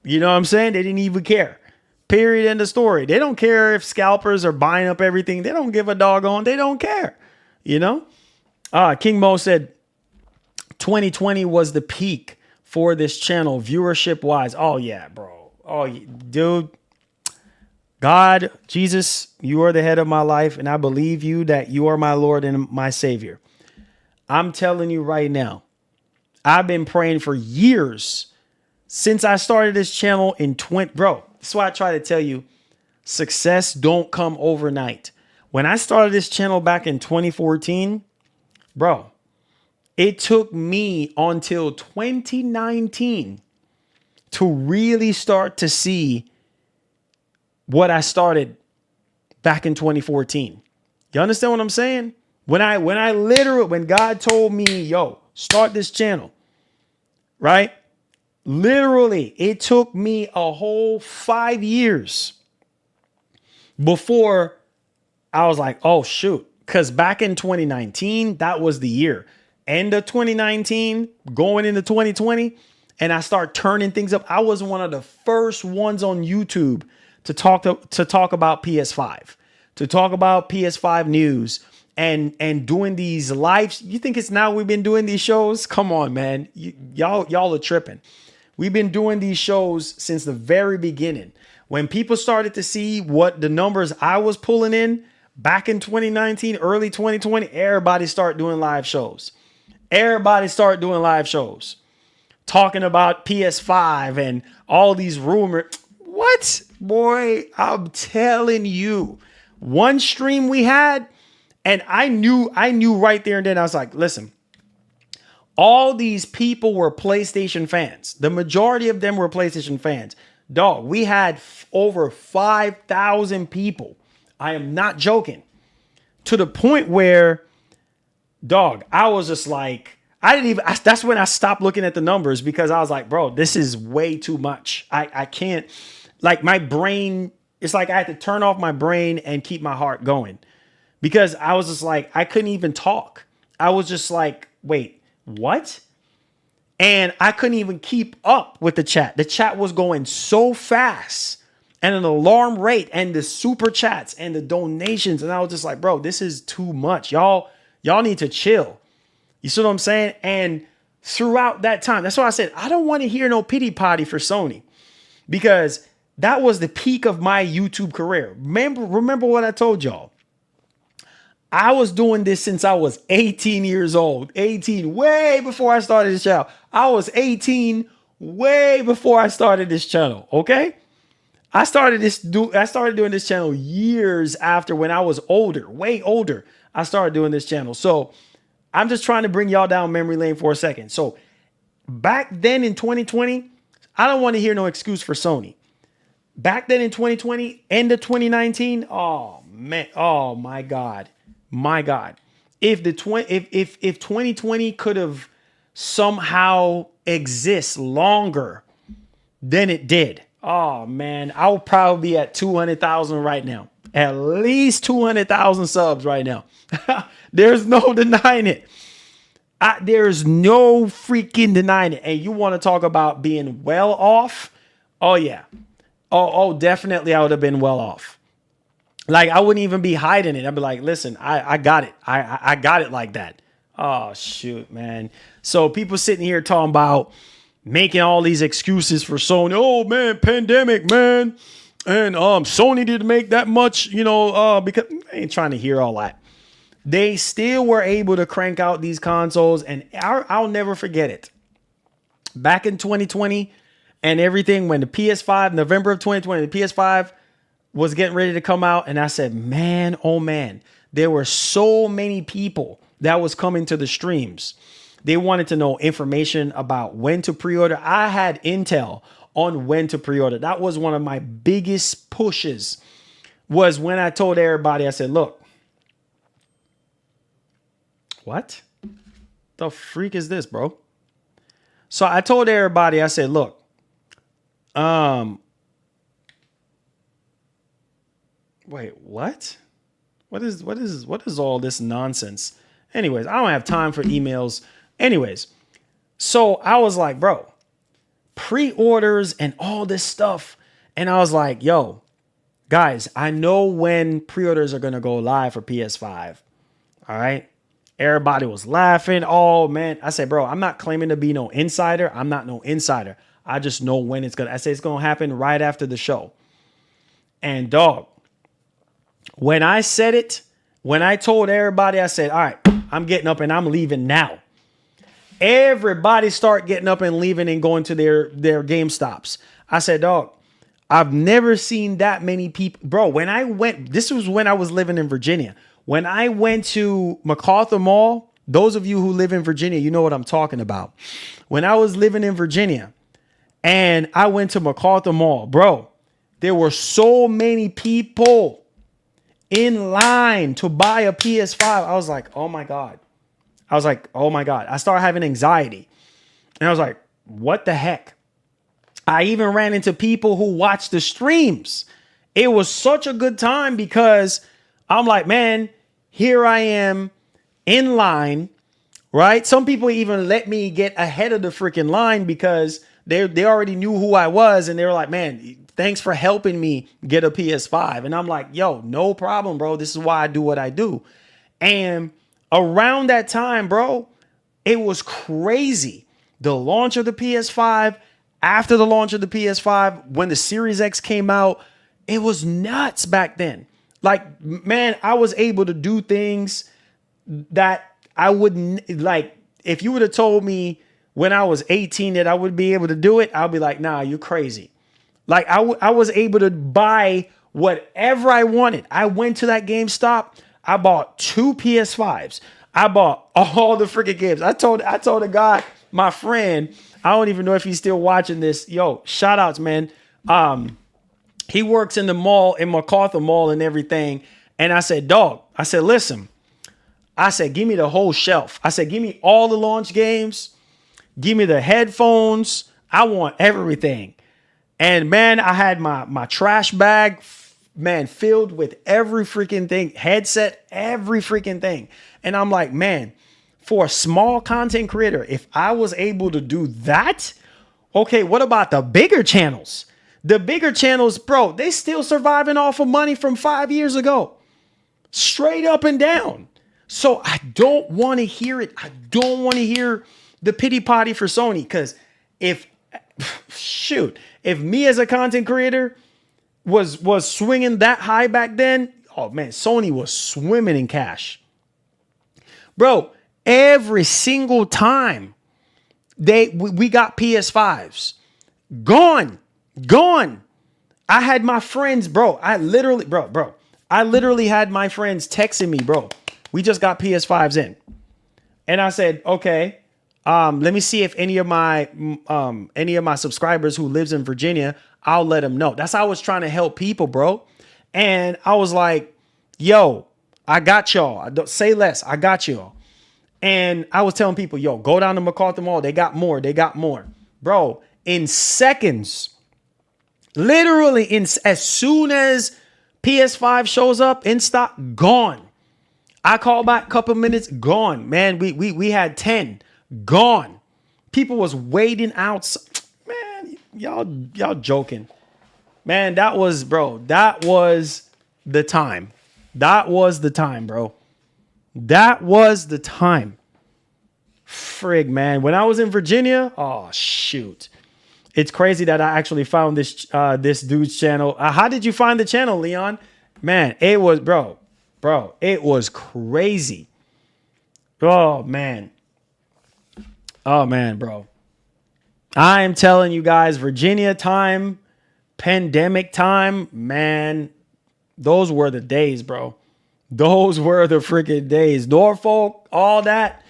You know what I'm saying? They didn't even care. Period. End of story. They don't care if scalpers are buying up everything. They don't give a doggone. They don't care. King Mo said, 2020 was the peak for this channel, viewership wise. Oh yeah, bro. Oh, dude. God, Jesus, you are the head of my life, and I believe you that you are my Lord and my Savior. I'm telling you right now, I've been praying for years since I started this channel in bro. That's why I try to tell you, success don't come overnight. When I started this channel back in 2014, bro, it took me until 2019 to really start to see what I started back in 2014. You understand what I'm saying? When God told me, yo, start this channel, right? Literally, it took me a whole 5 years before I was like, oh, shoot. Because back in 2019, that was the year. End of 2019, going into 2020, and I start turning things up. I was one of the first ones on YouTube to talk about PS5, to talk about PS5 news and doing these lives. You think it's now we've been doing these shows? Come on, man. Y'all are tripping. We've been doing these shows since the very beginning. When people started to see what the numbers I was pulling in back in 2019, early 2020, everybody started doing live shows. Everybody started doing live shows, talking about PS5 and all these rumors. What? Boy, I'm telling you, one stream we had, and I knew right there and then, I was like, listen, all these people were PlayStation fans. The majority of them were PlayStation fans. Dog, we had over 5,000 people. I am not joking. To the point where, dog, I was just like, that's when I stopped looking at the numbers, because I was like, bro, this is way too much. I can't, like, my brain, it's like I had to turn off my brain and keep my heart going, because I was just like, I couldn't even talk. I was just like, wait, what? And I couldn't even keep up with the chat. The chat was going so fast, and an alarm rate, and the super chats and the donations. And I was just like, bro, this is too much. Y'all need to chill. You see what I'm saying? And throughout that time, that's why I said, I don't want to hear no pity potty for Sony, because that was the peak of my YouTube career. Remember what I told y'all? I was doing this since I was 18 years old. 18, way before I started this channel. I was 18 way before I started this channel, okay? I started doing this channel years after, when I was older, way older. I started doing this channel. So I'm just trying to bring y'all down memory lane for a second. So back then in 2020, I don't want to hear no excuse for Sony. Back then in 2020, end of 2019, oh man, oh my God. My God, if 2020 could have somehow exist longer than it did, oh man, I would probably be at 200,000 right now. At least 200,000 subs right now. There's no denying it. There's no freaking denying it. And you want to talk about being well off? Oh yeah. Oh, definitely I would have been well off. Like, I wouldn't even be hiding it. I'd be like, listen, I got it. I got it like that. Oh, shoot, man. So people sitting here talking about making all these excuses for Sony. Oh, man, pandemic, man. And Sony didn't make that much, because I ain't trying to hear all that. They still were able to crank out these consoles. And I'll never forget it. Back in 2020 and everything, when the PS5, November of 2020, the PS5 was getting ready to come out, and I said, man, oh man, there were so many people that was coming to the streams. They wanted to know information about when to pre-order. I had intel on when to pre-order. That was one of my biggest pushes, was when I told everybody, I said, look, what the freak is this, bro? So I told everybody, I said, look, wait, what? What is all this nonsense? Anyways, I don't have time for emails. Anyways, so I was like, bro, pre-orders and all this stuff. And I was like, yo, guys, I know when pre-orders are going to go live for PS5. All right. Everybody was laughing. Oh man. I said, bro, I'm not claiming to be no insider. I'm not no insider. I just know when it's I said it's gonna happen right after the show. And dog, when I said it, when I told everybody, I said, all right, I'm getting up and I'm leaving now. Everybody start getting up and leaving and going to their GameStops. I said, dog, I've never seen that many people. Bro, when I went, this was when I was living in Virginia. When I went to MacArthur Mall, those of you who live in Virginia, you know what I'm talking about. When I was living in Virginia and I went to MacArthur Mall, bro, there were so many people in line to buy a PS5. I was like, oh my God. I was like, oh my God. I started having anxiety. And I was like, what the heck? I even ran into people who watched the streams. It was such a good time because I'm like, man, here I am in line, right? Some people even let me get ahead of the freaking line because they already knew who I was. And they were like, man, thanks for helping me get a PS5. And I'm like, yo, no problem, bro. This is why I do what I do. And around that time, bro, it was crazy. The launch of the PS5, after the launch of the PS5, when the Series X came out, it was nuts back then. Like, man, I was able to do things that I wouldn't, like, if you would have told me when I was 18 that I would be able to do it, I'll be like, nah, you're crazy. Like, I was able to buy whatever I wanted. I went to that GameStop. I bought 2 PS5s. I bought all the freaking games. I told a guy, my friend, I don't even know if he's still watching this. Yo, shout outs, man. He works in the mall, in MacArthur Mall and everything. And I said, dog, I said, listen, I said, give me the whole shelf. I said, give me all the launch games. Give me the headphones. I want everything. And man, I had my trash bag, man, filled with every freaking thing, headset, every freaking thing. And I'm like, man, for a small content creator, if I was able to do that, okay, what about the bigger channels? The bigger channels, bro, they still surviving off of money from 5 years ago. Straight up and down. So I don't want to hear it. I don't want to hear the pity potty for Sony. Because if me as a content creator was swinging that high back then, oh man, Sony was swimming in cash. Bro, every single time we got PS5s, gone. I had my friends, bro. I literally had my friends texting me, bro. We just got PS5s in. And I said, okay, let me see if any of my subscribers who lives in Virginia, I'll let them know. That's how I was trying to help people, bro. And I was like, yo, I got y'all. Don't say less. I got y'all. And I was telling people, yo, go down to MacArthur Mall. They got more. Bro, in seconds, literally as soon as PS5 shows up in stock, gone. I call back a couple minutes, gone. Man, we had 10, gone. People was waiting out. Man, y'all joking. Man, that was the time. That was the time, bro. That was the time. Frig, man. When I was in Virginia, oh shoot. It's crazy that I actually found this dude's channel. How did you find the channel, Leon? Man, it was, bro, it was crazy. Oh, man, bro. I am telling you guys, Virginia time, pandemic time, man, those were the days, bro. Those were the freaking days. Norfolk, all that.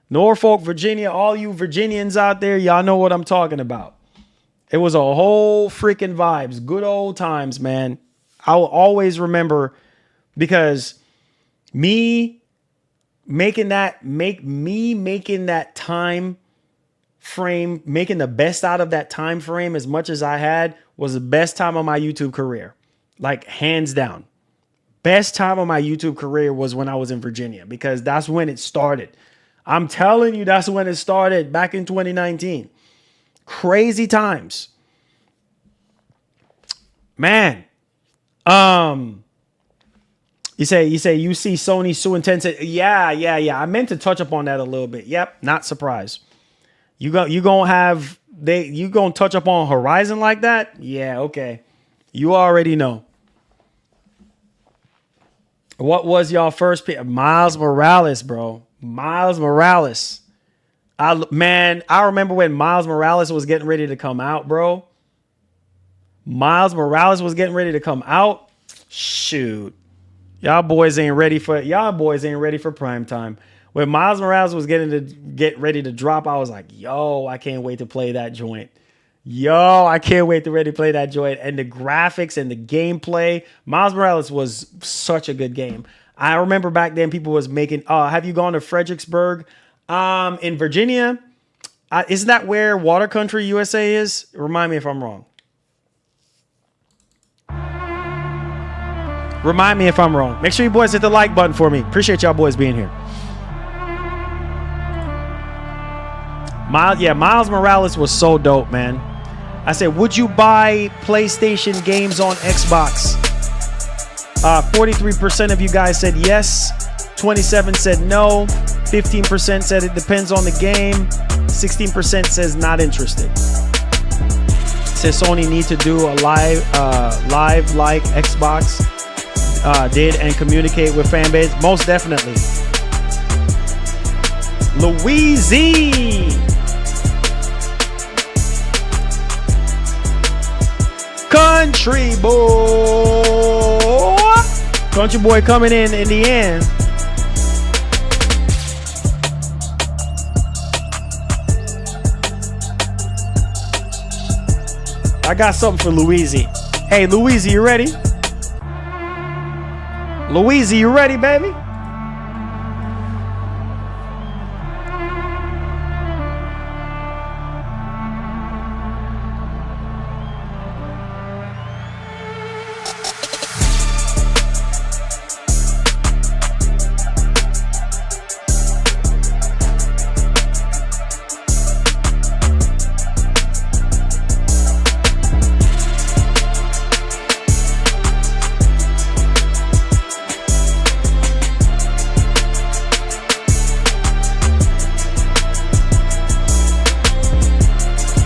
Norfolk, Virginia, all you Virginians out there, y'all know what I'm talking about. It was a whole freaking vibes. Good old times, man. I will always remember because making that time frame, making the best out of that time frame as much as I had was the best time of my YouTube career. Like hands down. Best time of my YouTube career was when I was in Virginia because that's when it started. I'm telling you, that's when it started back in 2019. Crazy times. Man. You say you see Sony suing Tencent. Yeah. I meant to touch upon that a little bit. Yep, not surprised. You gonna touch up on Horizon like that? Yeah, okay. You already know. What was y'all first pick? Miles Morales, bro. Miles Morales. I remember when Miles Morales was getting ready to come out, bro. Miles Morales was getting ready to come out. Shoot. Y'all boys ain't ready for prime time. When Miles Morales was get ready to drop, I was like, yo, I can't wait to play that joint. I can't wait to ready to play that joint. And the graphics and the gameplay. Miles Morales was such a good game. I remember back then people was making, have you gone to Fredericksburg in Virginia? Isn't that where Water Country USA is? Remind me if I'm wrong. Remind me if I'm wrong. Make sure you boys hit the like button for me. Appreciate y'all boys being here. Miles Morales was so dope, man. I said, would you buy PlayStation games on Xbox? 43% of you guys said yes. 27% said no. 15% said it depends on the game. 16% says not interested. Says Sony need to do a live like Xbox did and communicate with fan base. Most definitely. Louise. Country boy. Country boy coming in the end. I got something for Louise. Hey, Louise, you ready? Louise, you ready, baby?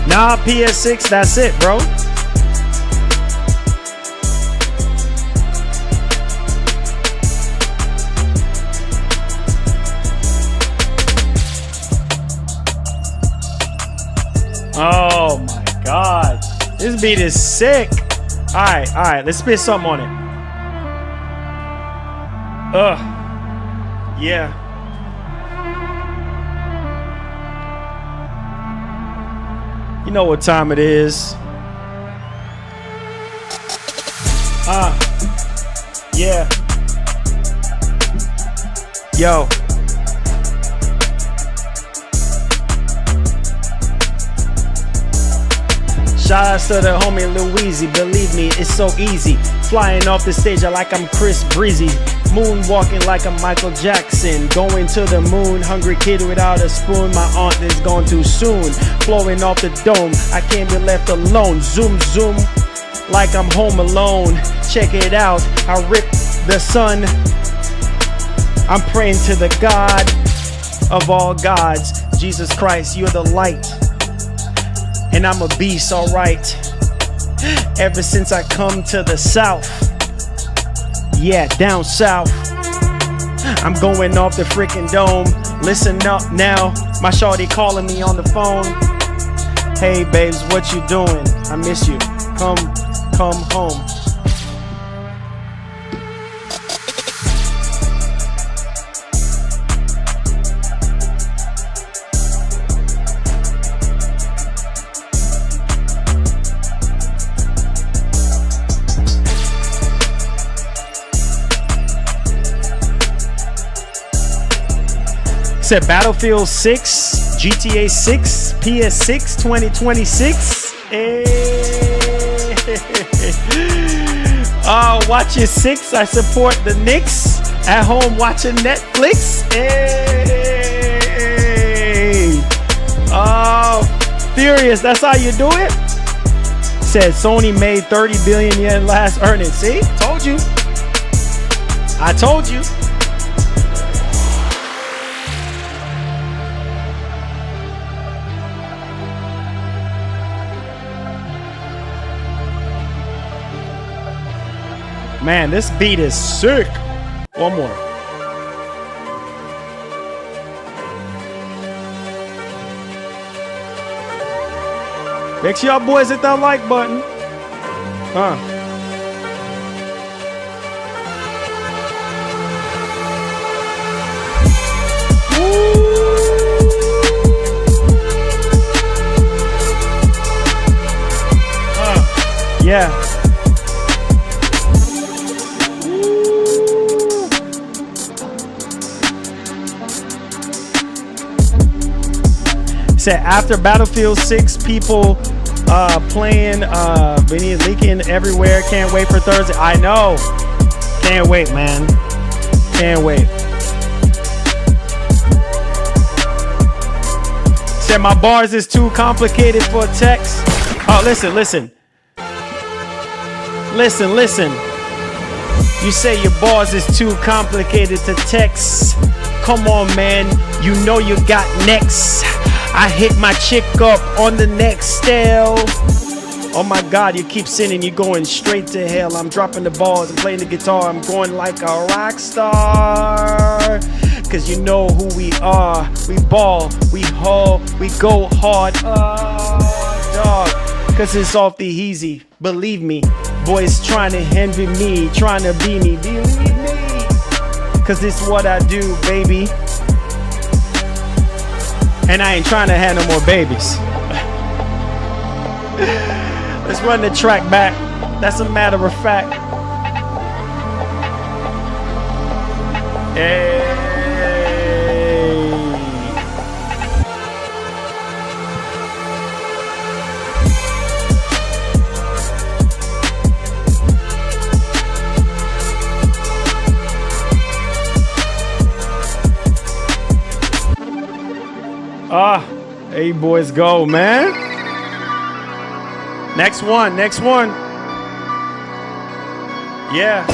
Nah, PS6, that's it, bro. Oh my God. This beat is sick. All right, let's spit something on it. Yeah. You know what time it is. Yeah. Yo. Shout outs to the homie Louise. Believe me, it's so easy. Flying off the stage like I'm Chris Breezy. Moonwalking like I'm Michael Jackson. Going to the moon. Hungry kid without a spoon. My aunt is gone too soon. Flowing off the dome. I can't be left alone. Zoom, zoom. Like I'm home alone. Check it out. I rip the sun. I'm praying to the God of all gods. Jesus Christ, you're the light. And I'm a beast, alright. Ever since I come to the south. Yeah, down south. I'm going off the freaking dome. Listen up now. My shawty calling me on the phone. Hey babes, what you doing? I miss you. Come home. Said Battlefield 6, GTA 6, PS6 2026. Hey. Watching 6. I support the Knicks. At home watching Netflix. Hey. Oh, Furious. That's how you do it. Said Sony made 30 billion yen last earnings. See, told you. I told you. Man, this beat is sick. One more. Make sure y'all boys hit that like button. Yeah. Said after Battlefield 6, people playing, Vinny leaking everywhere. Can't wait for Thursday. I know. Can't wait, man. Can't wait. Said my bars is too complicated for text. Oh, listen. Listen. You say your bars is too complicated to text. Come on, man. You know you got next. I hit my chick up on the next stale. Oh my God, you keep sinning, you're going straight to hell. I'm dropping the balls, I'm playing the guitar, I'm going like a rock star. Cause you know who we are. We ball, we haul, we go hard. Dog. Cause it's off the easy, believe me. Boys trying to envy me, trying to be me, believe me. Cause it's what I do, baby. And I ain't trying to have no more babies. Let's run the track back. That's a matter of fact. Hey. Hey boys, go, man. Next one. Yeah.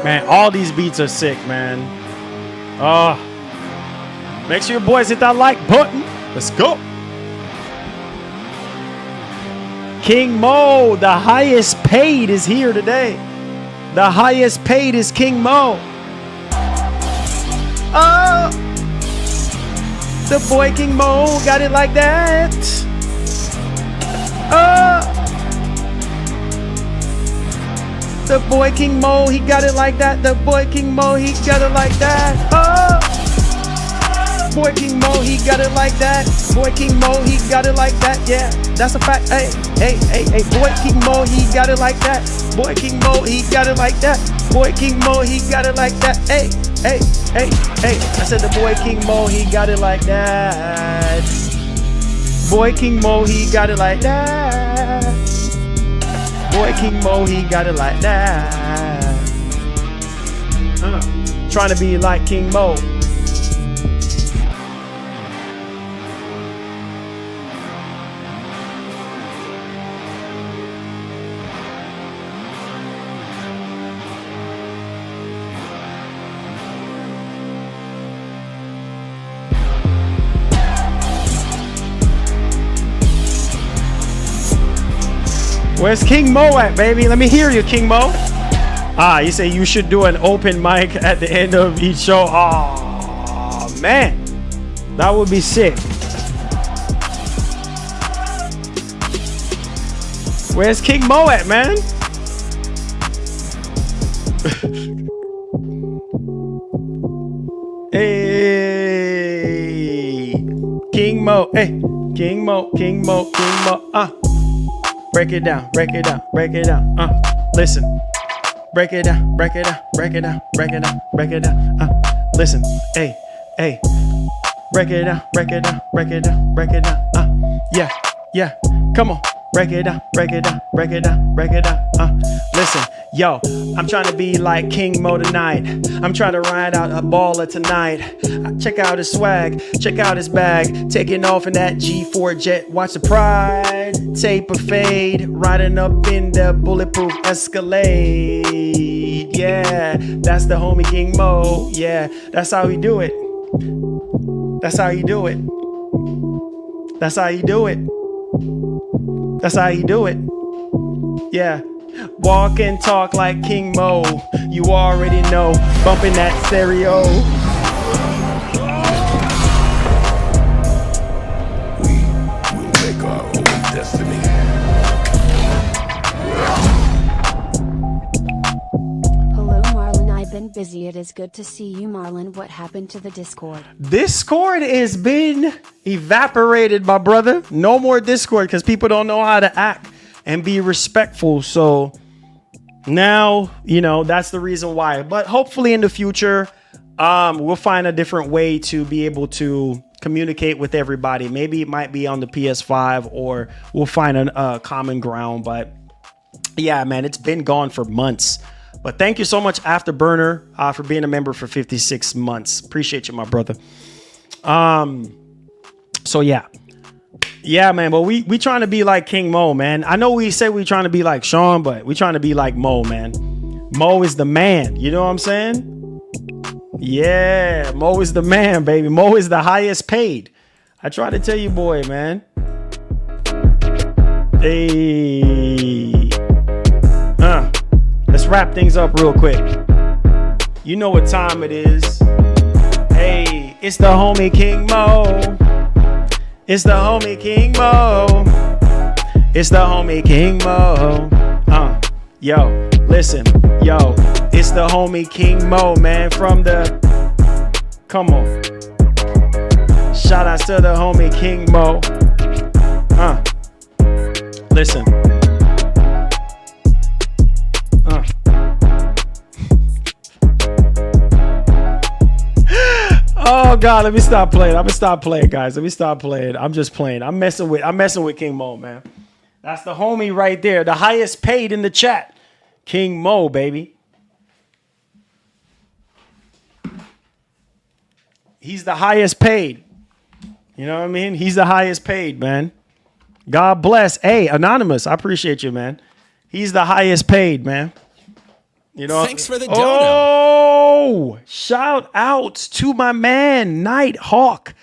Man, all these beats are sick, man. Make sure your boys hit that like button. Let's go. King Mo, the highest paid, is here today. The highest paid is King Mo. The boy King Mo got it like that. The boy King Mo, he got it like that. The boy King Mo, he got it like that. Boy King Mo, he got it like that. Boy King Mo, he got it like that. Yeah, that's a fact. Hey. Boy King Mo, he got it like that. Boy King Mo, he got it like that. Boy King Mo, he got it like that. Hey. I said the boy King Mo, he got it like that. Boy King Mo, he got it like that. Boy King Mo, he got it like that. Trying to be like King Mo. Where's King Mo at, baby? Let me hear you, King Mo. You say you should do an open mic at the end of each show. Oh, man. That would be sick. Where's King Mo at, man? Hey. King Mo. Hey. King Mo, King Mo, King Mo. Break it down, break it down, break it down. Listen. Break it down, break it down, break it down, break it down, break it down. Listen, hey, hey. Break it down, break it down, break it down, break it down. Yeah, yeah. Come on. Break it down, break it down, break it down, break it down. Listen, yo, I'm trying to be like King Mo tonight. I'm trying to ride out a baller tonight. Check out his swag, check out his bag. Taking off in that G4 jet. Watch the pride, tape a fade. Riding up in the bulletproof Escalade. Yeah, that's the homie King Mo. Yeah, that's how he do it. That's how you do it. That's how you do it. That's how you do it. Yeah. Walk and talk like King Mo. You already know. Bumping that stereo. We will make our own destiny. Hello, Marlin. I've been busy. It is good to see you, Marlin. What happened to the Discord? Discord has been evaporated, my brother. No more Discord because people don't know how to act and be respectful. So now, you know, that's the reason why. But hopefully in the future, we'll find a different way to be able to communicate with everybody. Maybe it might be on the PS5 or we'll find a common ground. But yeah, man, it's been gone for months. But thank you so much, Afterburner, for being a member for 56 months. Appreciate you, my brother. So yeah, man. But we trying to be like King Mo, man. I know we say we trying to be like Sean, but we trying to be like Mo, man. Mo is the man. You know what I'm saying? Yeah, Mo is the man, baby. Mo is the highest paid. I try to tell you, boy, man. Hey, let's wrap things up real quick. You know what time it is. Hey, it's the homie King Mo. It's the homie King Mo. It's the homie King Mo. Yo, listen, yo, it's the homie King Mo, man, from the, come on. Shout out to the homie King Mo. Listen. Oh God, let me stop playing. I'm gonna stop playing, guys. Let me stop playing. I'm just playing. I'm messing with King Mo, man. That's the homie right there. The highest paid in the chat. King Mo, baby. He's the highest paid. You know what I mean? He's the highest paid, man. God bless. Hey, Anonymous, I appreciate you, man. He's the highest paid, man. You know. Thanks for the dono. Oh, shout out to my man, Nighthawk,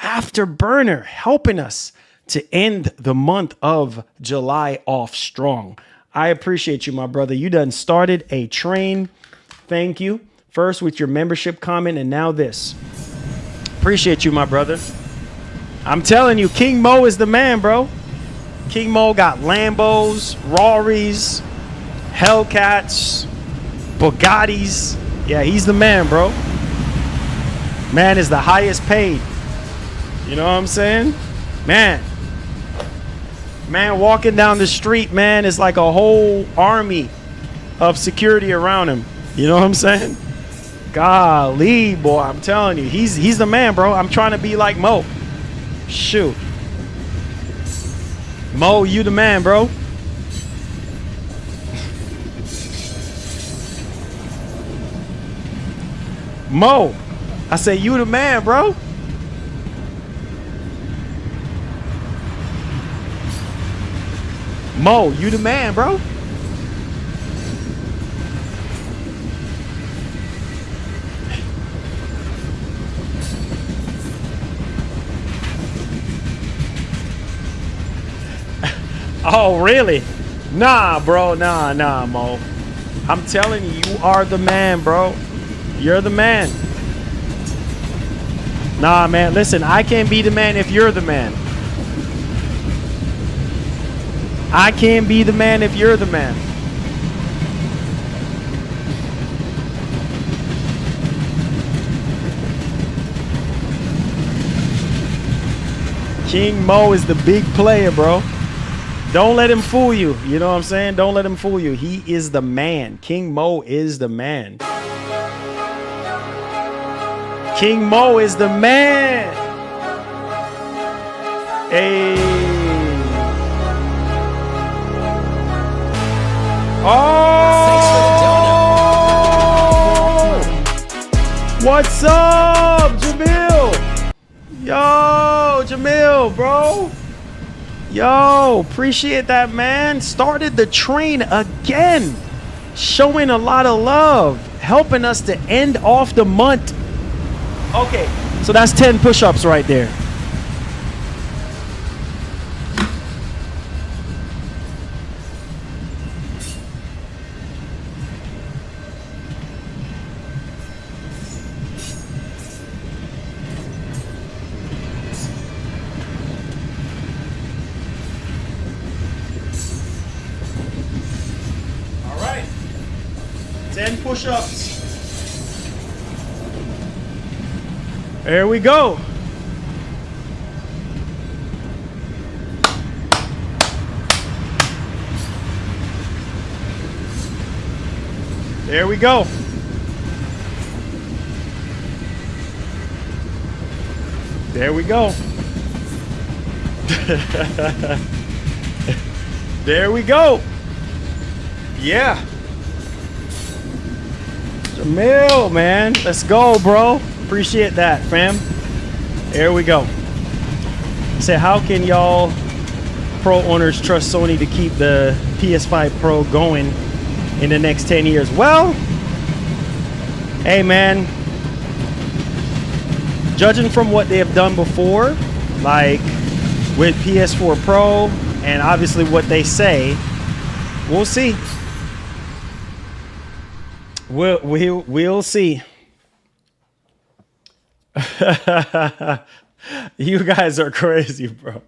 Afterburner, helping us to end the month of July off strong. I appreciate you, my brother. You done started a train. Thank you. First with your membership comment and now this. Appreciate you, my brother. I'm telling you, King Mo is the man, bro. King Mo got Lambos, Rarries, Hellcats, Bugattis. Yeah, he's the man, bro. Man is the highest paid. You know what I'm saying? Man, walking down the street, man, is like a whole army of security around him. You know what I'm saying? Golly, boy, I'm telling you, he's the man, bro. I'm trying to be like Mo. Shoot. Mo, you the man, bro. Mo, I say you the man, bro. Mo, you the man, bro. Oh, really? Nah, bro. Nah, Mo. I'm telling you, you are the man, bro. You're the man. Nah, man, listen, I can't be the man if you're the man. I can't be the man if you're the man. King Mo is the big player, bro. Don't let him fool you. You know what I'm saying? Don't let him fool you. He is the man. King Mo is the man. King Mo is the man. Hey. Oh. What's up, Jamil? Yo, Jamil, bro. Yo, appreciate that, man. Started the train again. Showing a lot of love. Helping us to end off the month. Okay, so that's 10 push-ups right there. All right, 10 push-ups. There we go. There we go. There we go. There we go. Yeah. Jamil, man. Let's go, bro. Appreciate that, fam. There we go. Say, how can y'all pro owners trust Sony to keep the PS5 Pro going in the next 10 years? Well, hey, man. Judging from what they have done before, like with PS4 Pro, and obviously what they say, we'll see. We'll see. You guys are crazy, bro.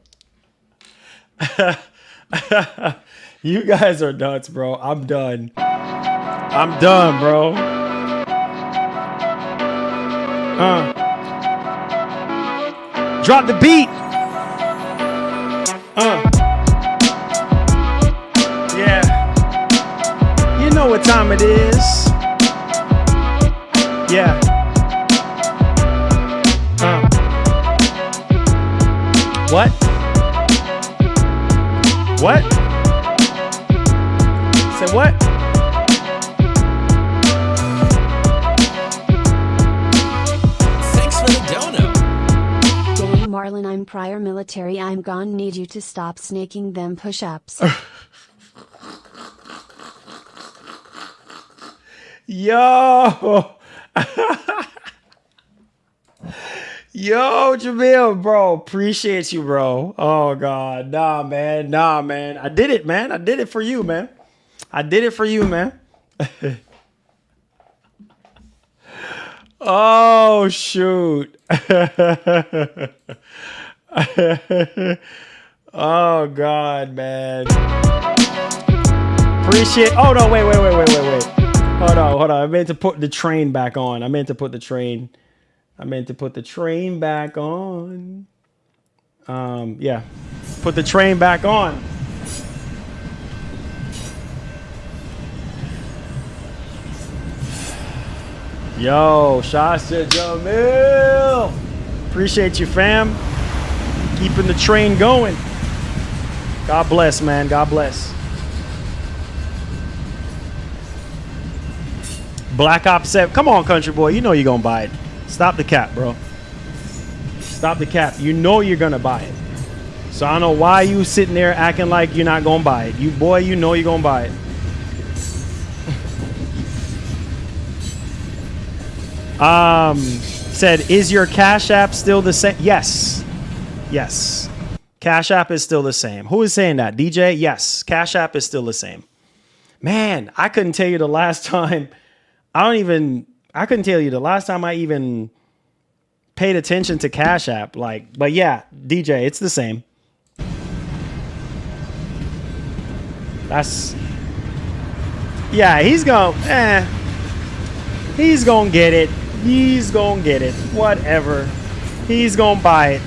You guys are nuts, bro. I'm done. I'm done, bro. Drop the beat. Yeah. You know what time it is. Yeah. What? What? Say what? Thanks for the dono. Dang Marlin, I'm prior military. I'm gonna need you to stop snaking them push-ups. Yo. Yo, Jamil, bro. Appreciate you, bro. Oh, God. Nah, man. Nah, man. I did it, man. I did it for you, man. I did it for you, man. Oh, shoot. Oh, God, man. Appreciate. Oh, no. Wait. Hold on. I meant to put the train back on. I meant to put the train back on. Yeah. Put the train back on. Yo, shots to Jamil. Appreciate you, fam. Keeping the train going. God bless, man. God bless. Black Ops 7. Come on, country boy. You know you're going to buy it. Stop the cap, bro. Stop the cap. You know you're going to buy it. So I don't know why you sitting there acting like you're not going to buy it. You know you're going to buy it. Said, is your Cash App still the same? Yes. Yes. Cash App is still the same. Who is saying that? DJ? Yes. Cash App is still the same. Man, I couldn't tell you the last time. I couldn't tell you the last time I even paid attention to Cash App. Like, but yeah, DJ, it's the same. Yeah, he's gonna get it. He's gonna get it. Whatever. He's gonna buy it.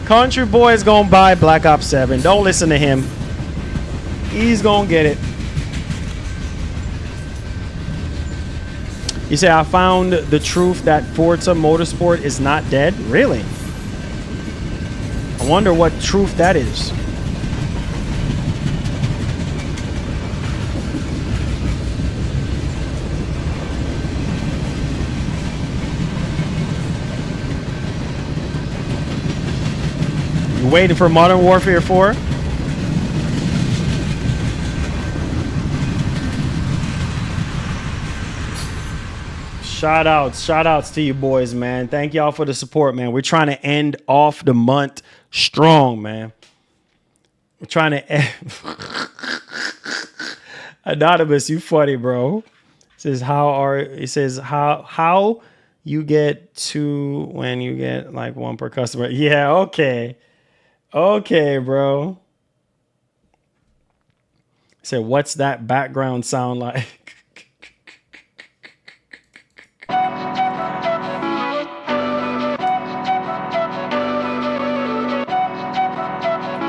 Country boy is gonna buy Black Ops 7. Don't listen to him. He's gonna get it. You say, I found the truth that Forza Motorsport is not dead? Really? I wonder what truth that is. You waiting for Modern Warfare 4? Shout outs to you boys, man. Thank y'all for the support, man. We're trying to end off the month strong, man. We're trying to end. Anonymous, you funny, bro. It says how you get to when you get like one per customer. Yeah, okay. Okay, bro. It said, what's that background sound like?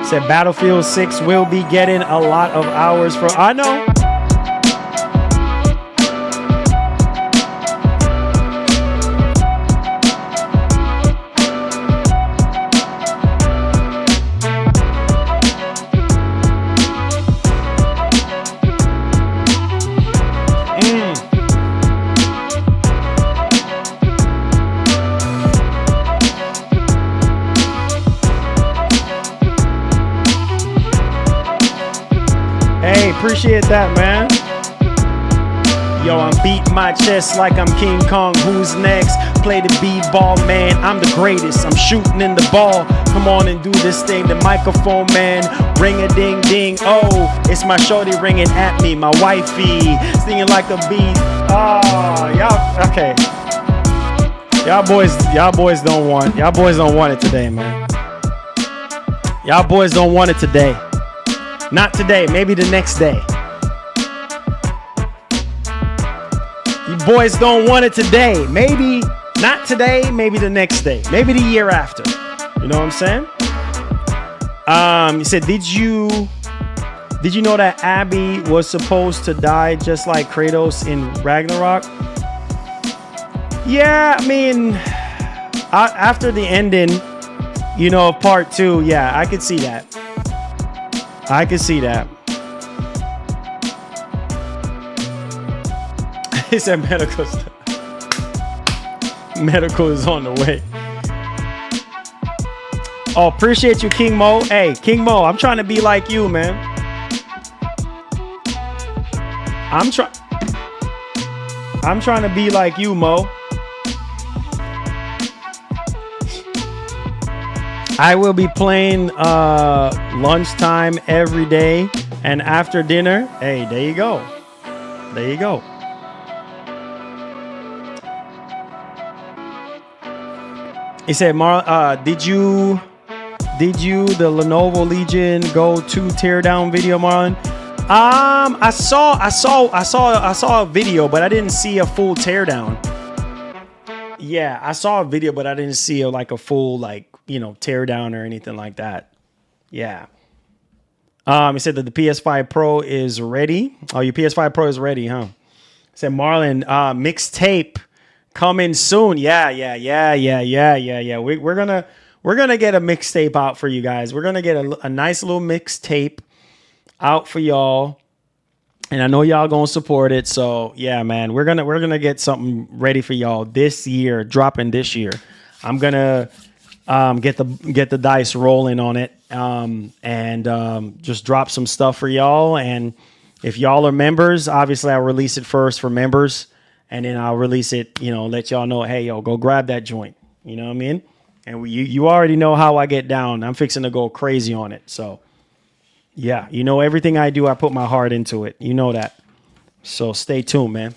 Said Battlefield 6 will be getting a lot of hours from. I know. Appreciate that, man. Yo, I'm beating my chest like I'm King Kong. Who's next? Play the b-ball, man. I'm the greatest. I'm shooting in the ball. Come on and do this thing. The microphone, man. Ring a ding ding. Oh, it's my shorty ringing at me. My wifey singing like a bee. Oh, y'all. Okay. Y'all boys don't want it today, man. Y'all boys don't want it today. Not today, maybe the next day. You boys don't want it today. Maybe not today, maybe the next day. Maybe the year after. You know what I'm saying? He said, did you know that Abby was supposed to die just like Kratos in Ragnarok? Yeah, I mean, after the ending, you know, of part 2, yeah, I could see that. I can see that. He said medical is on the way. Oh, appreciate you, King Mo. Hey, King Mo, I'm trying to be like you, man. I'm trying to be like you, Mo. I will be playing lunchtime every day and after dinner. Hey, there you go. There you go. He said, did you the Lenovo Legion Go 2 teardown video, Marlon? I saw a video, but I didn't see a full teardown. Yeah, I saw a video, but I didn't see a full tear down or anything like that. Yeah. He said that the PS5 Pro is ready. Oh, your PS5 Pro is ready, huh? He said, Marlon, mixtape coming soon. Yeah. We're gonna get a mixtape out for you guys. We're gonna get a nice little mixtape out for y'all. And I know y'all gonna support it. So yeah, man, we're gonna get something ready for y'all this year, dropping this year. I'm gonna get the dice rolling on it, and just drop some stuff for y'all. And if y'all are members, obviously I'll release it first for members, and then I'll release it, let y'all know, hey, yo, go grab that joint. You know what I mean? And you already know how I get down. I'm fixing to go crazy on it. So yeah, everything I do, I put my heart into it. You know that. So stay tuned, man.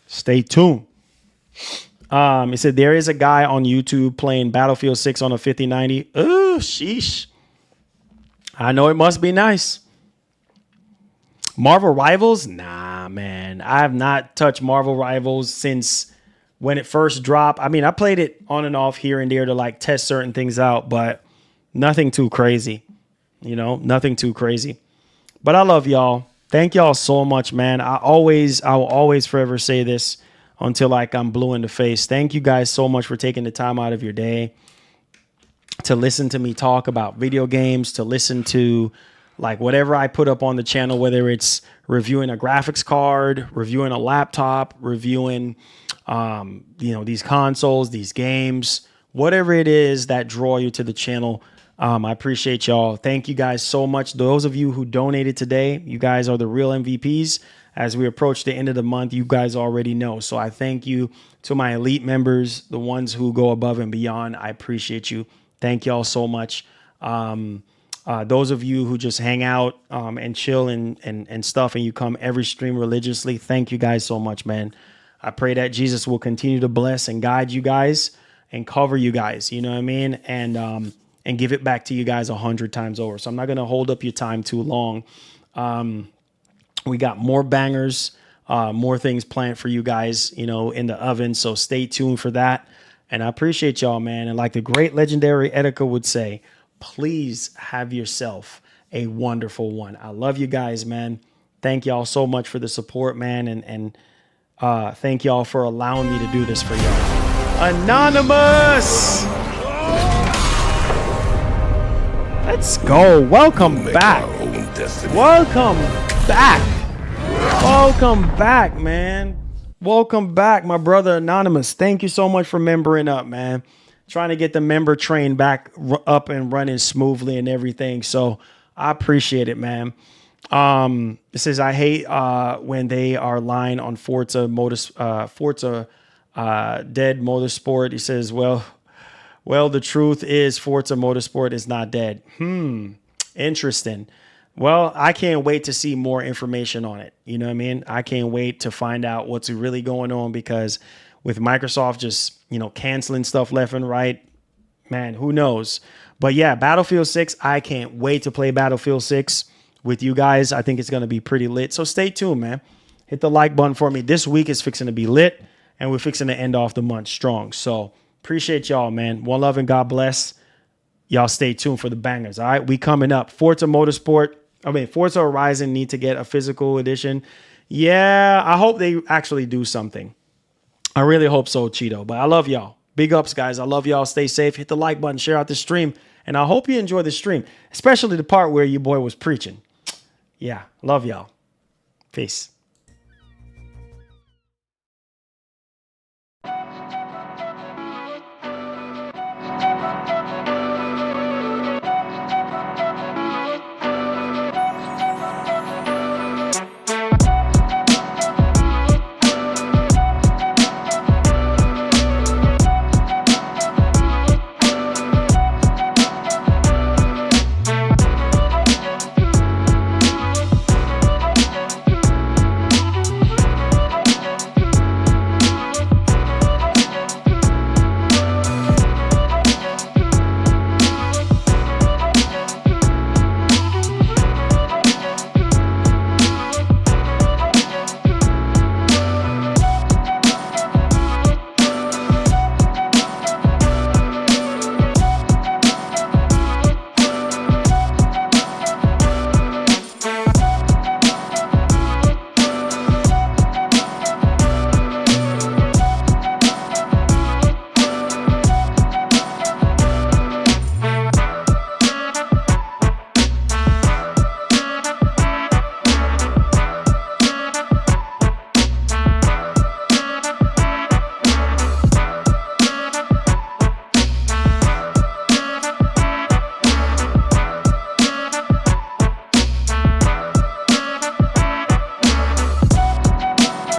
Stay tuned. He said there is a guy on YouTube playing Battlefield 6 on a 5090. Oh, sheesh. I know it must be nice. Marvel Rivals? Nah, man. I have not touched Marvel Rivals since when it first dropped. I mean, I played it on and off here and there to test certain things out, but Nothing too crazy, you know, nothing too crazy. But I love y'all. Thank y'all so much, man. I will always forever say this until like I'm blue in the face. Thank you guys so much for taking the time out of your day to listen to me talk about video games, to listen to like whatever I put up on the channel, whether it's reviewing a graphics card, reviewing a laptop, reviewing, these consoles, these games, whatever it is that draw you to the channel. I appreciate y'all. Thank you guys so much. Those of you who donated today, you guys are the real MVPs. As we approach the end of the month, you guys already know. So I thank you to my elite members, the ones who go above and beyond. I appreciate you. Thank y'all so much. Those of you who just hang out and chill and stuff, and you come every stream religiously, thank you guys so much, man. I pray that Jesus will continue to bless and guide you guys and cover you guys, you know what I mean? And give it back to you guys 100 times over. So I'm not going to hold up your time too long. We got more bangers, more things planned for you guys, you know, in the oven. So stay tuned for that. And I appreciate y'all, man. And like the great legendary Etika would say, please have yourself a wonderful one. I love you guys, man. Thank y'all so much for the support, man. And thank y'all for allowing me to do this for y'all. Anonymous! Let's go. Welcome back. Welcome back. Welcome back, man. Welcome back, my brother Anonymous. Thank you so much for membering up, man. Trying to get the member train back up and running smoothly and everything. So I appreciate it, man. It says, I hate when they are lying on Forza Dead Motorsport. He says, well, the truth is Forza Motorsport is not dead. Interesting. Well, I can't wait to see more information on it. You know what I mean? I can't wait to find out what's really going on, because with Microsoft just, canceling stuff left and right, man, who knows? But yeah, Battlefield 6, I can't wait to play Battlefield 6 with you guys. I think it's going to be pretty lit. So stay tuned, man. Hit the like button for me. This week is fixing to be lit, and we're fixing to end off the month strong. So appreciate y'all, man. One love and God bless. Y'all stay tuned for the bangers. All right, we coming up. Forza Horizon need to get a physical edition. Yeah, I hope they actually do something. I really hope so, Cheeto. But I love y'all. Big ups, guys. I love y'all. Stay safe. Hit the like button. Share out the stream. And I hope you enjoy the stream, especially the part where your boy was preaching. Yeah, love y'all. Peace.